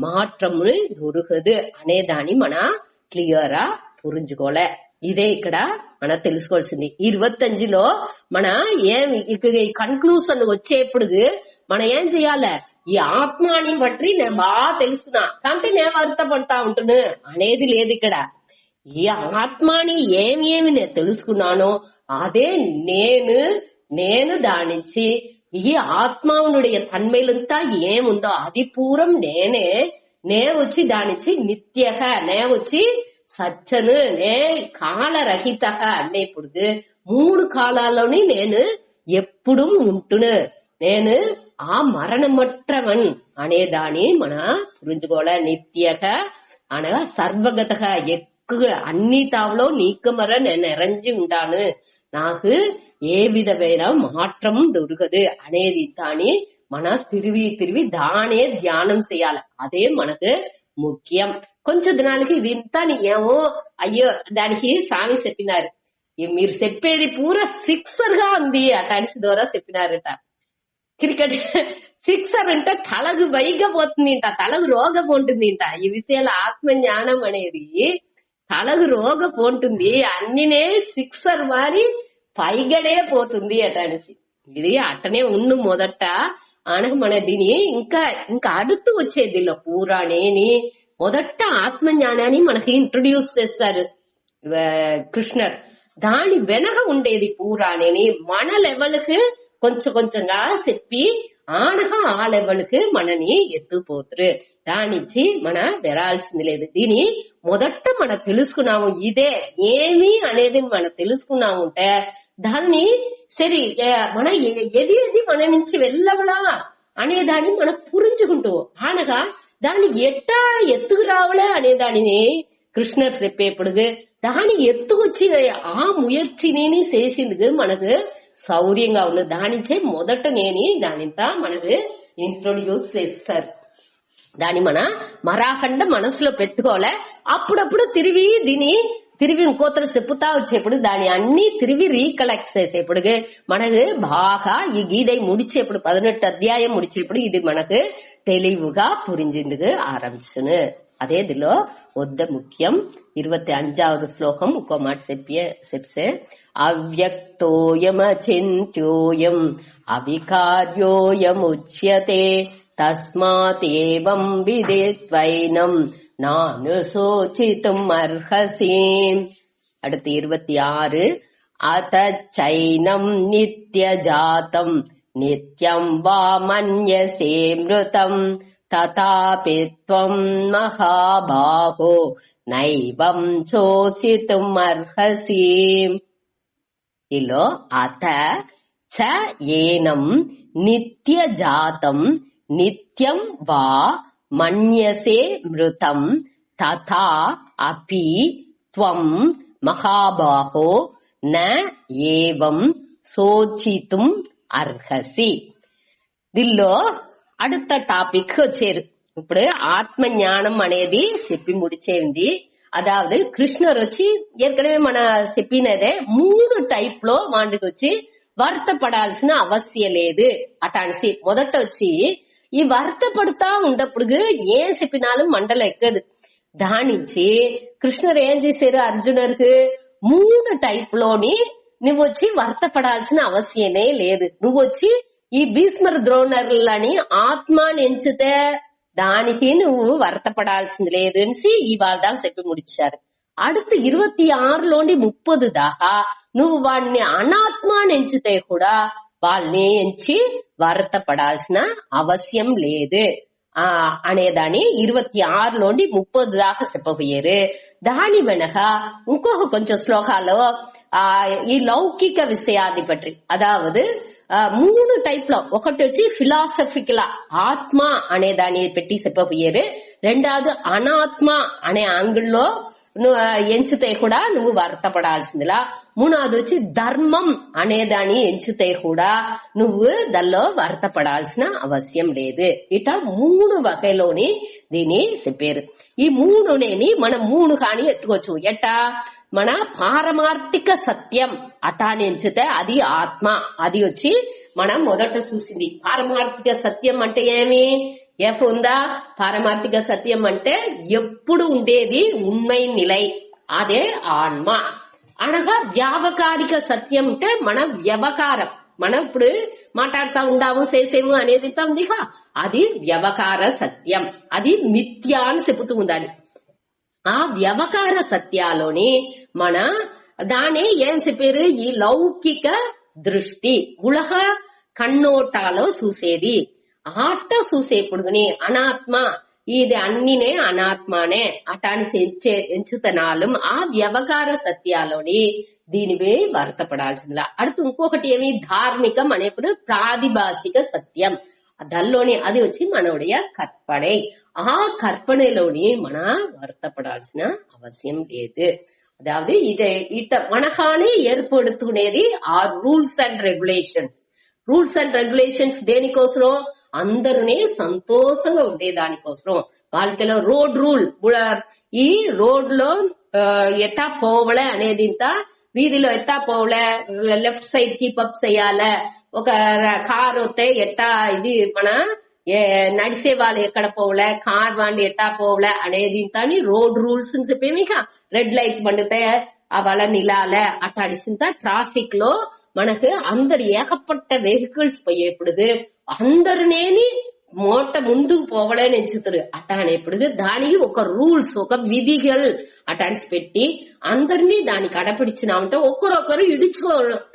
మాత్రము దొరకదు అనేదాన్ని మన క్లియరా పురుంజుకోలే. ఇదే ఇక్కడ మనం తెలుసుకోవాల్సింది. 25లో మన ఏం కన్క్లూషన్ వచ్చేప్పుడు మనం ఏం చెయ్యాలి, ఈ ఆత్మాని బట్టి నేను బాగా తెలుసుకున్నా కాబట్టి నేను వర్తపడతా ఉంటున్నా అనేది లేదు ఇక్కడ. ఈ ఆత్మాని ఏమి నేను తెలుసుకున్నానో అదే నేను దానించి ఈ ఆత్మావునుடைய తన్మేలంతా ఏముందో అది పూరం నే వచ్చి దానించి నిత్యహ నే వచ్చి సచ్చను నే కాలరహిత అంటే ఇప్పుడు 3 కాలాల్లోని నేను ఎప్పుడు ఉంటును, నేను ఆ మరణమற்றவன் అనేదాని మన పురించుకోవాల. నిత్యక అనగా సర్వగత ఎక్కువ అన్ని తావులో నీకమర నేను నిరంజి ఉంటాను, నాకు ఏ విధమైన మాత్రం దొరకదు అనేది దాని మన తిరిగి దానే ధ్యానం చేయాలి. అదే మనకు ముఖ్యం. కొంచెం దినాలకి ఇది ఇంత ఏమో అయ్యో దానికి స్వామి చెప్పినారు, మీరు చెప్పేది పూరా సిక్సర్ గా ఉంది అటానిస్ ద్వారా చెప్పినారట. క్రికెట్ సిక్సర్ అంటే తలకు వైగా పోతుంది ఇంట, తలకు రోగం ఉంటుంది ఇంట. ఈ విషయాల ఆత్మజ్ఞానం అనేది తలకు రోగం పోంటుంది, అన్నినే సిక్సర్ మారి పైగడే పోతుంది అటనేసి. ఇది అట్టనే ఉన్ను మొదట అనగా మన దీని ఇంకా అడుతూ వచ్చేది పూరాణేని మొదట ఆత్మజ్ఞానాన్ని మనకి ఇంట్రొడ్యూస్ చేస్తారు కృష్ణర్. దాని వెనక ఉండేది పూరాణేని మన లెవెల్కి కొంచెంగా చెప్పి ఆనగా ఆ లెవెల్కి మనని ఎత్తుపోతురు. దానిచ్చి మన వెరాల్సింది లేదు. దీని మొదట మనం తెలుసుకున్నాము ఇదే ఏమి అనేది మనం తెలుసుకున్నాముంటే దాన్ని సరి మన ఎది మన నుంచి వెళ్ళవలా అనేదాన్ని మనం పురించుకుంటూ అనగా దాన్ని ఎట్టా ఎత్తుకు రావలే అనే దానిని కృష్ణర్ చెప్పేప్పుడు దాని ఎత్తుకొచ్చి ఆ ముయర్చిని చేసింది మనకు సౌర్యంగా ఉన్నది. దానిచే మొదట దానింత మనకు ఇంట్రొడ్యూస్ చేస్తారు. దాన్ని మన మరాఖండ మనసులో పెట్టుకోలే. అప్పుడప్పుడు తిరిగి ఇంకోతరు చెప్పుతా వచ్చేప్పుడు దాని అన్ని తిరిగి రీకలెక్ట్ చేసేప్పుడు మనకు బాగా ఈ గీதை ముడిచేప్పుడు 18 అధ్యాయం ముడిచేప్పుడు ఇది మనకు తెలివిగా పురింజిందుకు ఆరంభించును. అదే దిలో వద్ద ముఖ్యం 25వ శ్లోకం ఇంకో మాట చెప్తే అవ్యక్తోయమచింత్యోయం అవికార్యోయముచ్యతే తస్మాతేవం విదిత్వైనం నాను సోచితుం అర్హసి. அடுத்து 26 అతచైనం నిత్యజాతం నిత్యం వా మన్యసే మృతం తథాపి త్వం మహాబాహో నైవం చోసితుం అర్హసి. ఇలో అత చ ఏనం నిత్యజాతం నిత్యం వా మన్యసే మృతం తథా అపి త్వం మహాబాహో న ఏవం సోచితుం అర్హసి. దీనిలో அடுத்த టాపిక్ వచ్చేరు. ఇప్పుడు ఆత్మ జ్ఞానం అనేది చెప్పి ముడిచేది. అదావదు కృష్ణర్ వచ్చి ఏற்கனவே మన చెప్పినదే 3 టైప్ లో వాటికి వచ్చి వర్తపడాల్సిన అవశ్యం లేదు అటాన్సి. మొదట వచ్చి ఈ వర్తపడుతా ఉన్నప్పుడు ఏం చెప్పినాலும் మండల ఎక్కదు. దానించి కృష్ణర్ ఏం చేశారు అర్జునర్కు 3 టైప్ లోని నువ్వు వచ్చి వర్తపడాల్సిన అవశ్యమే లేదు. నువ్వు వచ్చి ఈ భీష్మర్ ద్రోణర్లని ఆత్మాని ఎంచితే దానికి నువ్వు వర్తపడాల్సింది లేదు అనేసి ఈ వాదాలు చెప్పి ముడిచారు. அடுத்து 26లోని 30 దాకా నువ్వు వాడిని అనాత్మాని ఎంచితే కూడా వాళ్ళని ఎంచి వర్తపడాల్సిన అవశ్యం లేదు అనేదాన్ని 26లోని 30 దాకా చెప్పబోయారు. దాని వెనక ఇంకొక కొంచెం శ్లోకాల్లో ఈ లౌకిక విషయాన్ని పట్టి అదావదు 3 టైప్ లో ఒకటి వచ్చి ఫిలాసఫికల్ ఆత్మ అనే దాన్ని పెట్టి చెప్పబోయారు. రెండవది అనాత్మ అనే యాంగిల్లో నువ్వు ఎంచితే కూడా నువ్వు వర్తపడాల్సిందిలా. మూడవది వచ్చి ధర్మం అనే దాన్ని ఎంచితే కూడా నువ్వు దానిలో వర్తపడాల్సిన అవశ్యం లేదు. ఇట 3 వకలోని దీన్ని చెప్పారు. ఈ 3 మనం 3 కానీ ఎత్తుకోవచ్చు. ఎట్టా మన పారమార్థిక సత్యం అటాని ఎంచితే అది ఆత్మ. అది వచ్చి మనం మొదట చూసింది. పారమార్థిక సత్యం అంటే ఏమి? ఎఫ్ ఉందా? పారమార్థిక సత్యం అంటే ఎప్పుడు ఉండేది ఉண்மை నిలై, అదే ఆత్మ. అనగా వ్యావకారిక సత్యం అంటే మన వ్యవకారం, మనం ఇప్పుడు మాట్లాడుతా ఉండాము చేసేము అనేది ఉందిగా, అది వ్యవకార సత్యం, అది మిథ్యా అని చెబుతూ ఉండాలి. ఆ వ్యవకార సత్యాలోని మన దాని ఏం చెప్పారు? ఈ లౌకిక దృష్టి, ఉలహ కన్నోటాలో చూసేది. ఆట చూసేప్పుడుని అనాత్మ, ఇది అన్నినే అనాత్మనే అటాని ఎంచుతనాలు ఆ వ్యవకార సత్యాలోని దీనివే వర్తపడాల్సిందిలా. అడుతు ఇంకొకటి ఏమి? ధార్మికం అనేప్పుడు ప్రాదిభాషిక సత్యం, దానిలోని అది వచ్చి మనోடைய కற்பனை. ఆ కற்பనలోని మన వర్తపడాల్సిన అవసరం లేదు. అదావదు ఇట మనకానే ఏర్పడుతునేది ఆ rules and regulations. Rules and regulations దేనికోసం? అందరునే సంతోషంగా ఉండేదానికోసం. వాళ్ళకిలో రోడ్ రూల్, ఈ రోడ్ లో ఎట్టా పోవలే అనేది, ఇంత వీధిలో ఎట్టా పోవలే, లెఫ్ట్ సైడ్ కీప్ అప్ చేయాలే, ఒక కార్ వస్తే ఎట్టా ఇది మన నడిసే వాళ్ళు ఎక్కడ పోవలే, కార్ వాండి ఎట్టా పోవలే అనేది ఇంత రోడ్ రూల్స్ చెప్పేమి. రెడ్ లైట్ పండితే అవల నిలాలే అట్టాడిసింత ట్రాఫిక్ లో మనకు అందరు ఏకపట్ట వెహికల్స్ పోయేప్పుడు అందరినేని మోట ముందుకు పోవలేని ఎంచుతారు. అటానేప్పుడు దానికి ఒక రూల్స్, ఒక విధిகள் అటాన్స్ పెట్టి అందరినీ దానికి అడపిడిచినామంటే ఒక్కరొకరు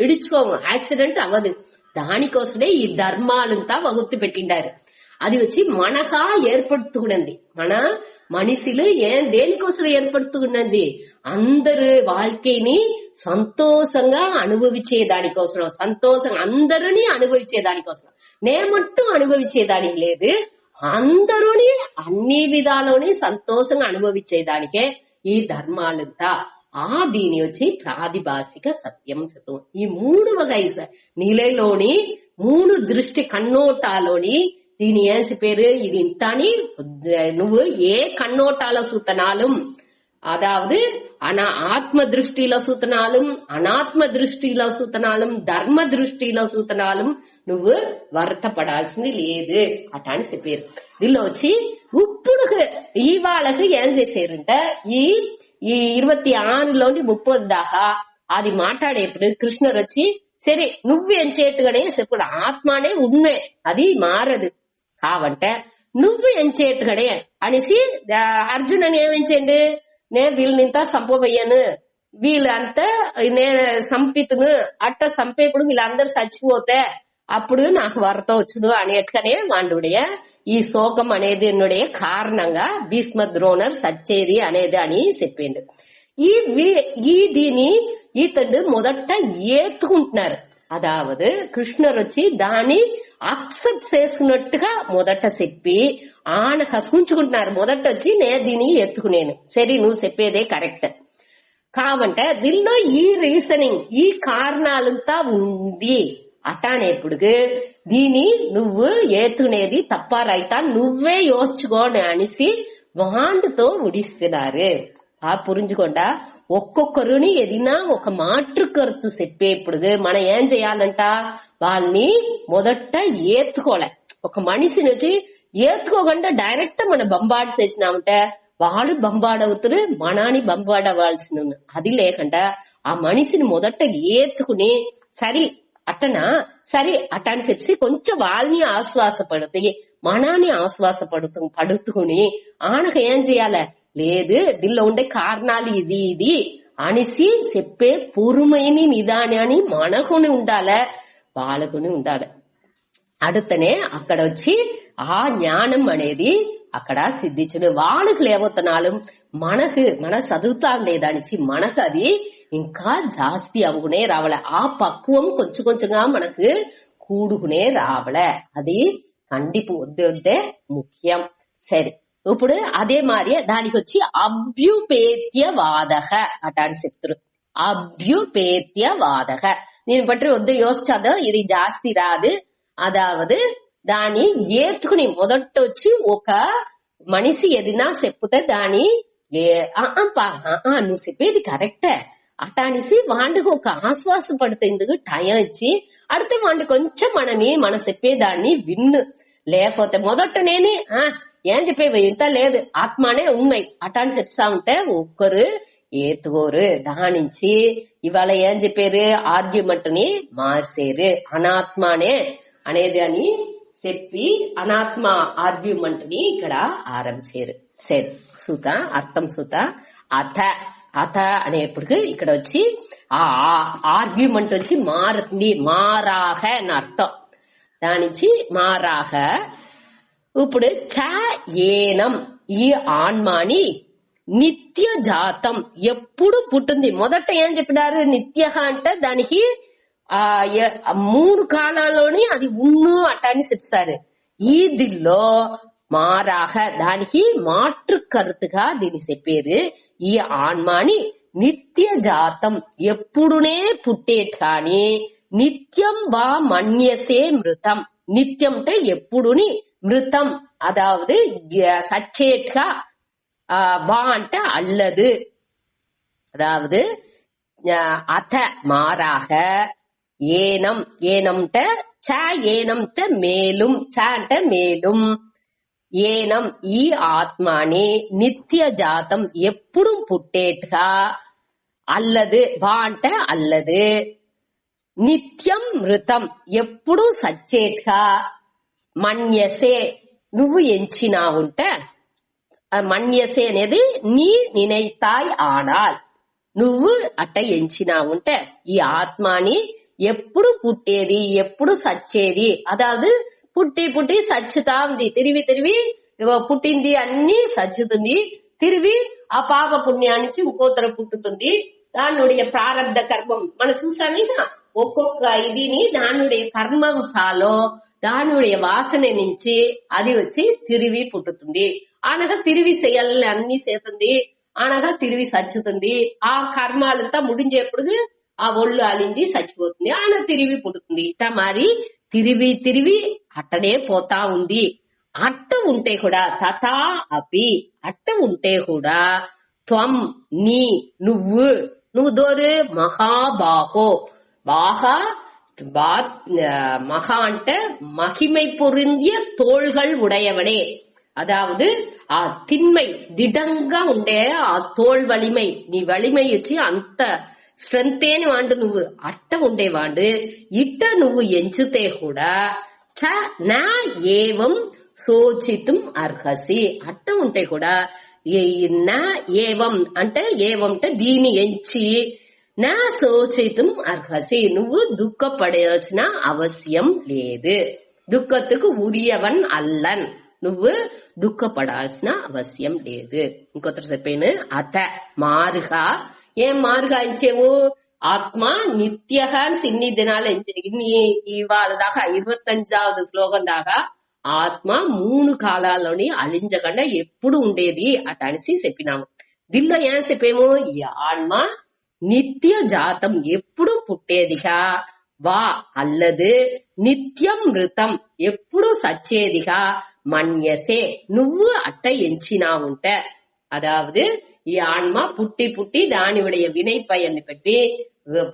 ఇడుచుకోము, యాక్సిడెంట్ అవ్వదు. దానికోసమే ఈ ధర్మాలంతా వగుత్తు పెట్టిండారు. అది వచ్చి మనకా ఏర్పడుతున్నది. మన మనిషిలు దేనికోసం ఏర్పడుతున్నది? అందరు வாழ்க்கைని సంతోషంగా అనుభవించేదానికోసం, సంతోషంగా అందరినీ అనుభవించేదానికోసం. నేమట్టు అనుభవించేదానికి లేదు, అందరూని అన్ని విధాలని సంతోషంగా అనుభవించేదానికే ఈ ధర్మాలంతా. ఆ దీని వచ్చి ప్రాదిభాషిక సత్యం. ఈ మూడు వగై నిలలోని మూడు దృష్టి కన్నోటాలోని దీని ఏసి పేరు ఇది ఇంత అని నువ్వు ఏ కన్నోటాల సూతనాலும், அதாவது ஆத்ம திருஷ்டியில சூத்தனாலும் అనాత్మ దృష్టిలో సూతనాலும் ధర్మ దృష్టిలో సూతనాலும் నువ్వు వర్తపడాల్సింది లేదు అటాని చెప్పారు. దీనిలో వచ్చి ఇప్పుడు ఈ వాళ్ళకి ఏం చేశారంట, ఈ 26లోని 30 దాకా అది మాట్లాడేప్పుడు కృష్ణుడు వచ్చి సరే నువ్వు ఎంచేట్టుగానే చెప్పుడు, ఆత్మనే ఉన్మే, అది మారదు కావంటే నువ్వు ఎంచేట్టుగానే అనేసి అర్జునని ఏమించండి, నేను వీళ్ళనింత సంపబోయాను, వీళ్ళంతా నేను సంపితును అట్ట సంపేప్పుడు వీళ్ళందరూ చచ్చిపోతే అప్పుడు నాకు వరత వచ్చుడు అనేట్టుగానే వాండుడే ఈ శోకం అనేది ఎన్నుడే కారణంగా భీష్మ ద్రోణర్ సచ్చేది అనేది అని చెప్పిండు. ఈ దీని ఇతడు మొదట ఏతుకుంటున్నారు. అదావదు కృష్ణుడు వచ్చి దాన్ని అక్సెప్ట్ చేసుకున్నట్టుగా మొదట చెప్పి ఆన హసుకుంచుకుంటున్నారు. మొదట వచ్చి నేను దీన్ని ఎత్తుకునేను, సరే నువ్వు చెప్పేదే కరెక్ట్ కావంటే దీనిలో ఈ రీజనింగ్ ఈ కారణాలంతా ఉంది అటానేప్పుడు దీని నువ్వు ఏతుకునేది తప్ప రైతా నువ్వే యోచించుకోని అనేసి వాండుతో ఉడిస్తున్నారు. ఆ పురించుకుండా ఒక్కొక్కరుని ఏదైనా ఒక మాట్రు కరుతు చెప్పేప్పుడు మనం ఏం చేయాలంట, వాళ్ళని మొదట ఏత్తుకోలే. ఒక మనిషిని వచ్చి ఏత్తుకోకుండా డైరెక్ట్ మనం బంబాడు చేసినామంటే వాళ్ళు బంబాడవుతారు, మనాని బంబాడవలసిన. అది లేకుండా ఆ మనిషిని మొదట ఏత్తుకుని సరి అట్టనా సరే అట్టని చెప్పి కొంచెం వాళ్ళని ఆశ్వాసపడుతాయి, మనాన్ని పడుతుకుని ఆనకు ఏం చేయాలి, లేదు దీనిలో ఉండే కారణాలు ఇది ఇది అనేసి చెప్పే పూర్వమైన నిదానాన్ని మనకుని ఉండాలి, వాళ్ళకుని ఉండాలి. అడుతనే అక్కడ వచ్చి ఆ జ్ఞానం అనేది అక్కడ సిద్ధించడు. వాళ్ళకి లేవతనాలు మన చదువుతా ఉండేదానిచి మనకు అది ఇంకా జాస్తి అవుకునే రావలే. ఆ పక్వం కొంచెం కొంచెంగా మనకు కూడుకునే రావలే. అది కండిపు వద్దే ముఖ్యం. సరే ఇప్పుడు అదే మారి దానికి వచ్చి అభ్యుపేత్యవాదక అటాని చెప్తారు. అభ్యుపేత్యవాదక నేను బట్టి వద్దు యోசிச்சாத ఇది జాస్తి రాదు. అదావదు దాని ఏతుకుని మొదట వచ్చి ఒక మనిషి ఏదైనా చెప్పుతే దాని నువ్వు చెప్పేది కరెక్టే అటానిసి వాడికి ఒక ఆశ్వాసపడుతేందుకు టైం ఇచ్చి అడితే వాడి కొంచెం మన చెప్పేదాన్ని విన్ను లేకపోతే మొదట నేనే ఏం చెప్పేవి ఇంత లేదు ఆత్మనే ఉమ్మై అటాని చెప్తా ఉంటే ఒక్కరు ఏతుకోరు దానించి ఇవాళ ఏం చెప్పారు ఆర్గ్యుమెంట్ ని మార్చేరు అనాత్మనే అనేది అని చెప్పి అనాత్మ ఆర్గ్యుమెంట్ ని ఇక్కడ ఆరంభించారు సరే సూత అర్థం సూత అథ అనేప్పటికి ఇక్కడ వచ్చి ఆ ఆర్గ్యుమెంట్ వచ్చి మారుతుంది మారాహ అని అర్థం దానించి మారాహ ఇప్పుడు చ ఏనం ఈ ఆన్మాని నిత్య జాతం ఎప్పుడు పుట్టింది మొదట ఏం చెప్పినారు నిత్య అంటే దానికి 3 కాలాల్లోని అది ఉన్ను అట్టని చెప్తారు ఈ దిల్లో మారాహ దానికి మాతృ కరుతుగా దీన్ని చెప్పారు ఈ ఆన్మాని నిత్య జాతం ఎప్పుడునే పుట్టేట్ కాని నిత్యం వా మన్యసే మృతం నిత్యం అంటే ఎప్పుడుని మృతం అదావదు సచ్చేట్గా வா అంటే அல்லது அதாவது அத மாறாக ஏனம் ஏனம்ட்ட ச ஏனம்ட்ட மேலும் ச అంటే மேலும் ఏనం ఈ ఆత్మాని నిత్య జాతం ఎప్పుడు పుట్టేట్గా అల్లదు వా అంటే అల్లదు నిత్యం మృతం ఎప్పుడు సచ్చేట్గా మన్యసే నువ్వు ఎంచినావుంటే మన్యసే అనేది నీ నినైతాయ్ ఆడాల్ నువ్వు అట్ట ఎంచినావుంటే ఈ ఆత్మాని ఎప్పుడు పుట్టేది ఎప్పుడు సచ్చేది అదాదు పుట్టి పుట్టి సచ్చుతా ఉంది తిరిగి తిరిగి పుట్టింది అన్ని సచ్చుతుంది తిరిగి ఆ పాప పుణ్యానికి ఇంకోతర పుట్టుతుంది దానుடைய ప్రారంధ కర్మం మన చూసామేనా ఒక్కొక్క ఇదిని దానుடைய కర్మంసాలో దానుடைய వాసన నుంచి అది వచ్చి తిరిగి పుట్టుతుంది అనగా తిరిగి చేయాలని అన్ని చేస్తుంది అనగా తిరిగి సచ్చుతుంది ఆ కర్మాలంతా ముడించేప్పుడు ఆ ఒళ్ళు అలించి చచ్చిపోతుంది ఆన తిరిగి పుట్టుతుంది ఇట్లా మరి తిరిగి తిరిగి అట్టనే పోతా ఉంది అట్ట ఉంటే కూడా తథా అపి అట్ట ఉంటే కూడా త్వం నీ నువ్వు దోరు మహాబాహో బాహా மகா అంటే மகிமை பொருந்திய தோள்கள் உடையவனே அதாவது ఆ తిన్మై దిడంగా ఉండే ఆ తోల్ వలిమై నీ వలిమై వచ్చి అంత స్ట్రెంతేని వాడు నువ్వు అట్ట ఉండేవాడు ఇట్ట నువ్వు ఎంచుతే కూడా చ నా ఏవం సోచితం అర్హసి అట్ట ఉంటే కూడా నా ఏవం అంటే దీని ఎంచి నా సోచితం అర్హసి నువ్వు దుఃఖపడాల్సిన అవసరం లేదు దుఃఖத்துக்கு ఉరియవన్ అల్లన్ నువ్వు దుఃఖపడాల్సిన అవసరం లేదు ఇంకొకటి చెప్పాను అత మారుగా ఏం మారుగా ఎంచేవు ఆత్మ నిత్యగా ఇన్ని దినాలు ఇవాళ దాకా 25వ శ్లోకం దాకా ఆత్మ 3 కాలాల్లోని అలించకుండా ఎప్పుడు ఉండేది అట అనేసి చెప్పినాము దీనిలో ఏం చెప్పాము ఈ ఆత్మ నిత్య జాతం ఎప్పుడు పుట్టేదిగా వా అల్లదు నిత్యం మృతం ఎప్పుడు సచ్చేదిగా మన్యసే నువ్వు అట్ట ఎంచినావుంటే అదావదు ఈ ఆన్మ పుట్టి పుట్టి దానివుடைய వినై పయన్ని పెట్టి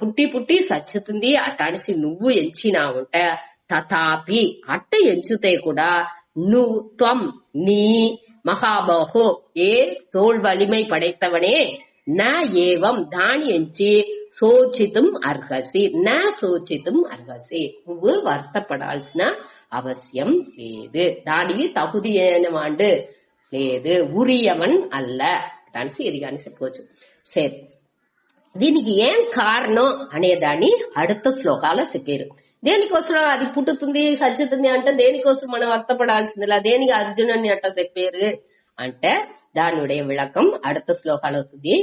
పుట్టి పుట్టి సచ్చుతుంది అటాడిసి నువ్వు ఎంచినావుంటే తథాపి అట్ట ఎంచుతే కూడా నువ్వు త్వం నీ మహాబాహో ఏ తోల్ వలిమై పడైతవనే నా ఏవం దాని ఎంచి సోచితం అర్హసి నా సోచితం అర్హసి నువ్వు వర్తపడాల్సిన అవసరం లేదు దానికి తగుది అయినవాడు లేదు ఉరియవన్ అల్ల అనేసి ఇది కానీ చెప్పుకోవచ్చు సరే దీనికి ఏం కారణం అనేదాన్ని அடுத்த శ్లోకాల చెప్పారు దేనికోసం అది పుట్టుతుంది సచ్చుతుంది అంటే దేనికోసం మనం వర్తపడాల్సిందిలా దేనికి అర్జునుని అట్ట చెప్పారు అంటే దానిuடைய విளக்கம் அடுத்த శ్లోకాలు అవుతుంది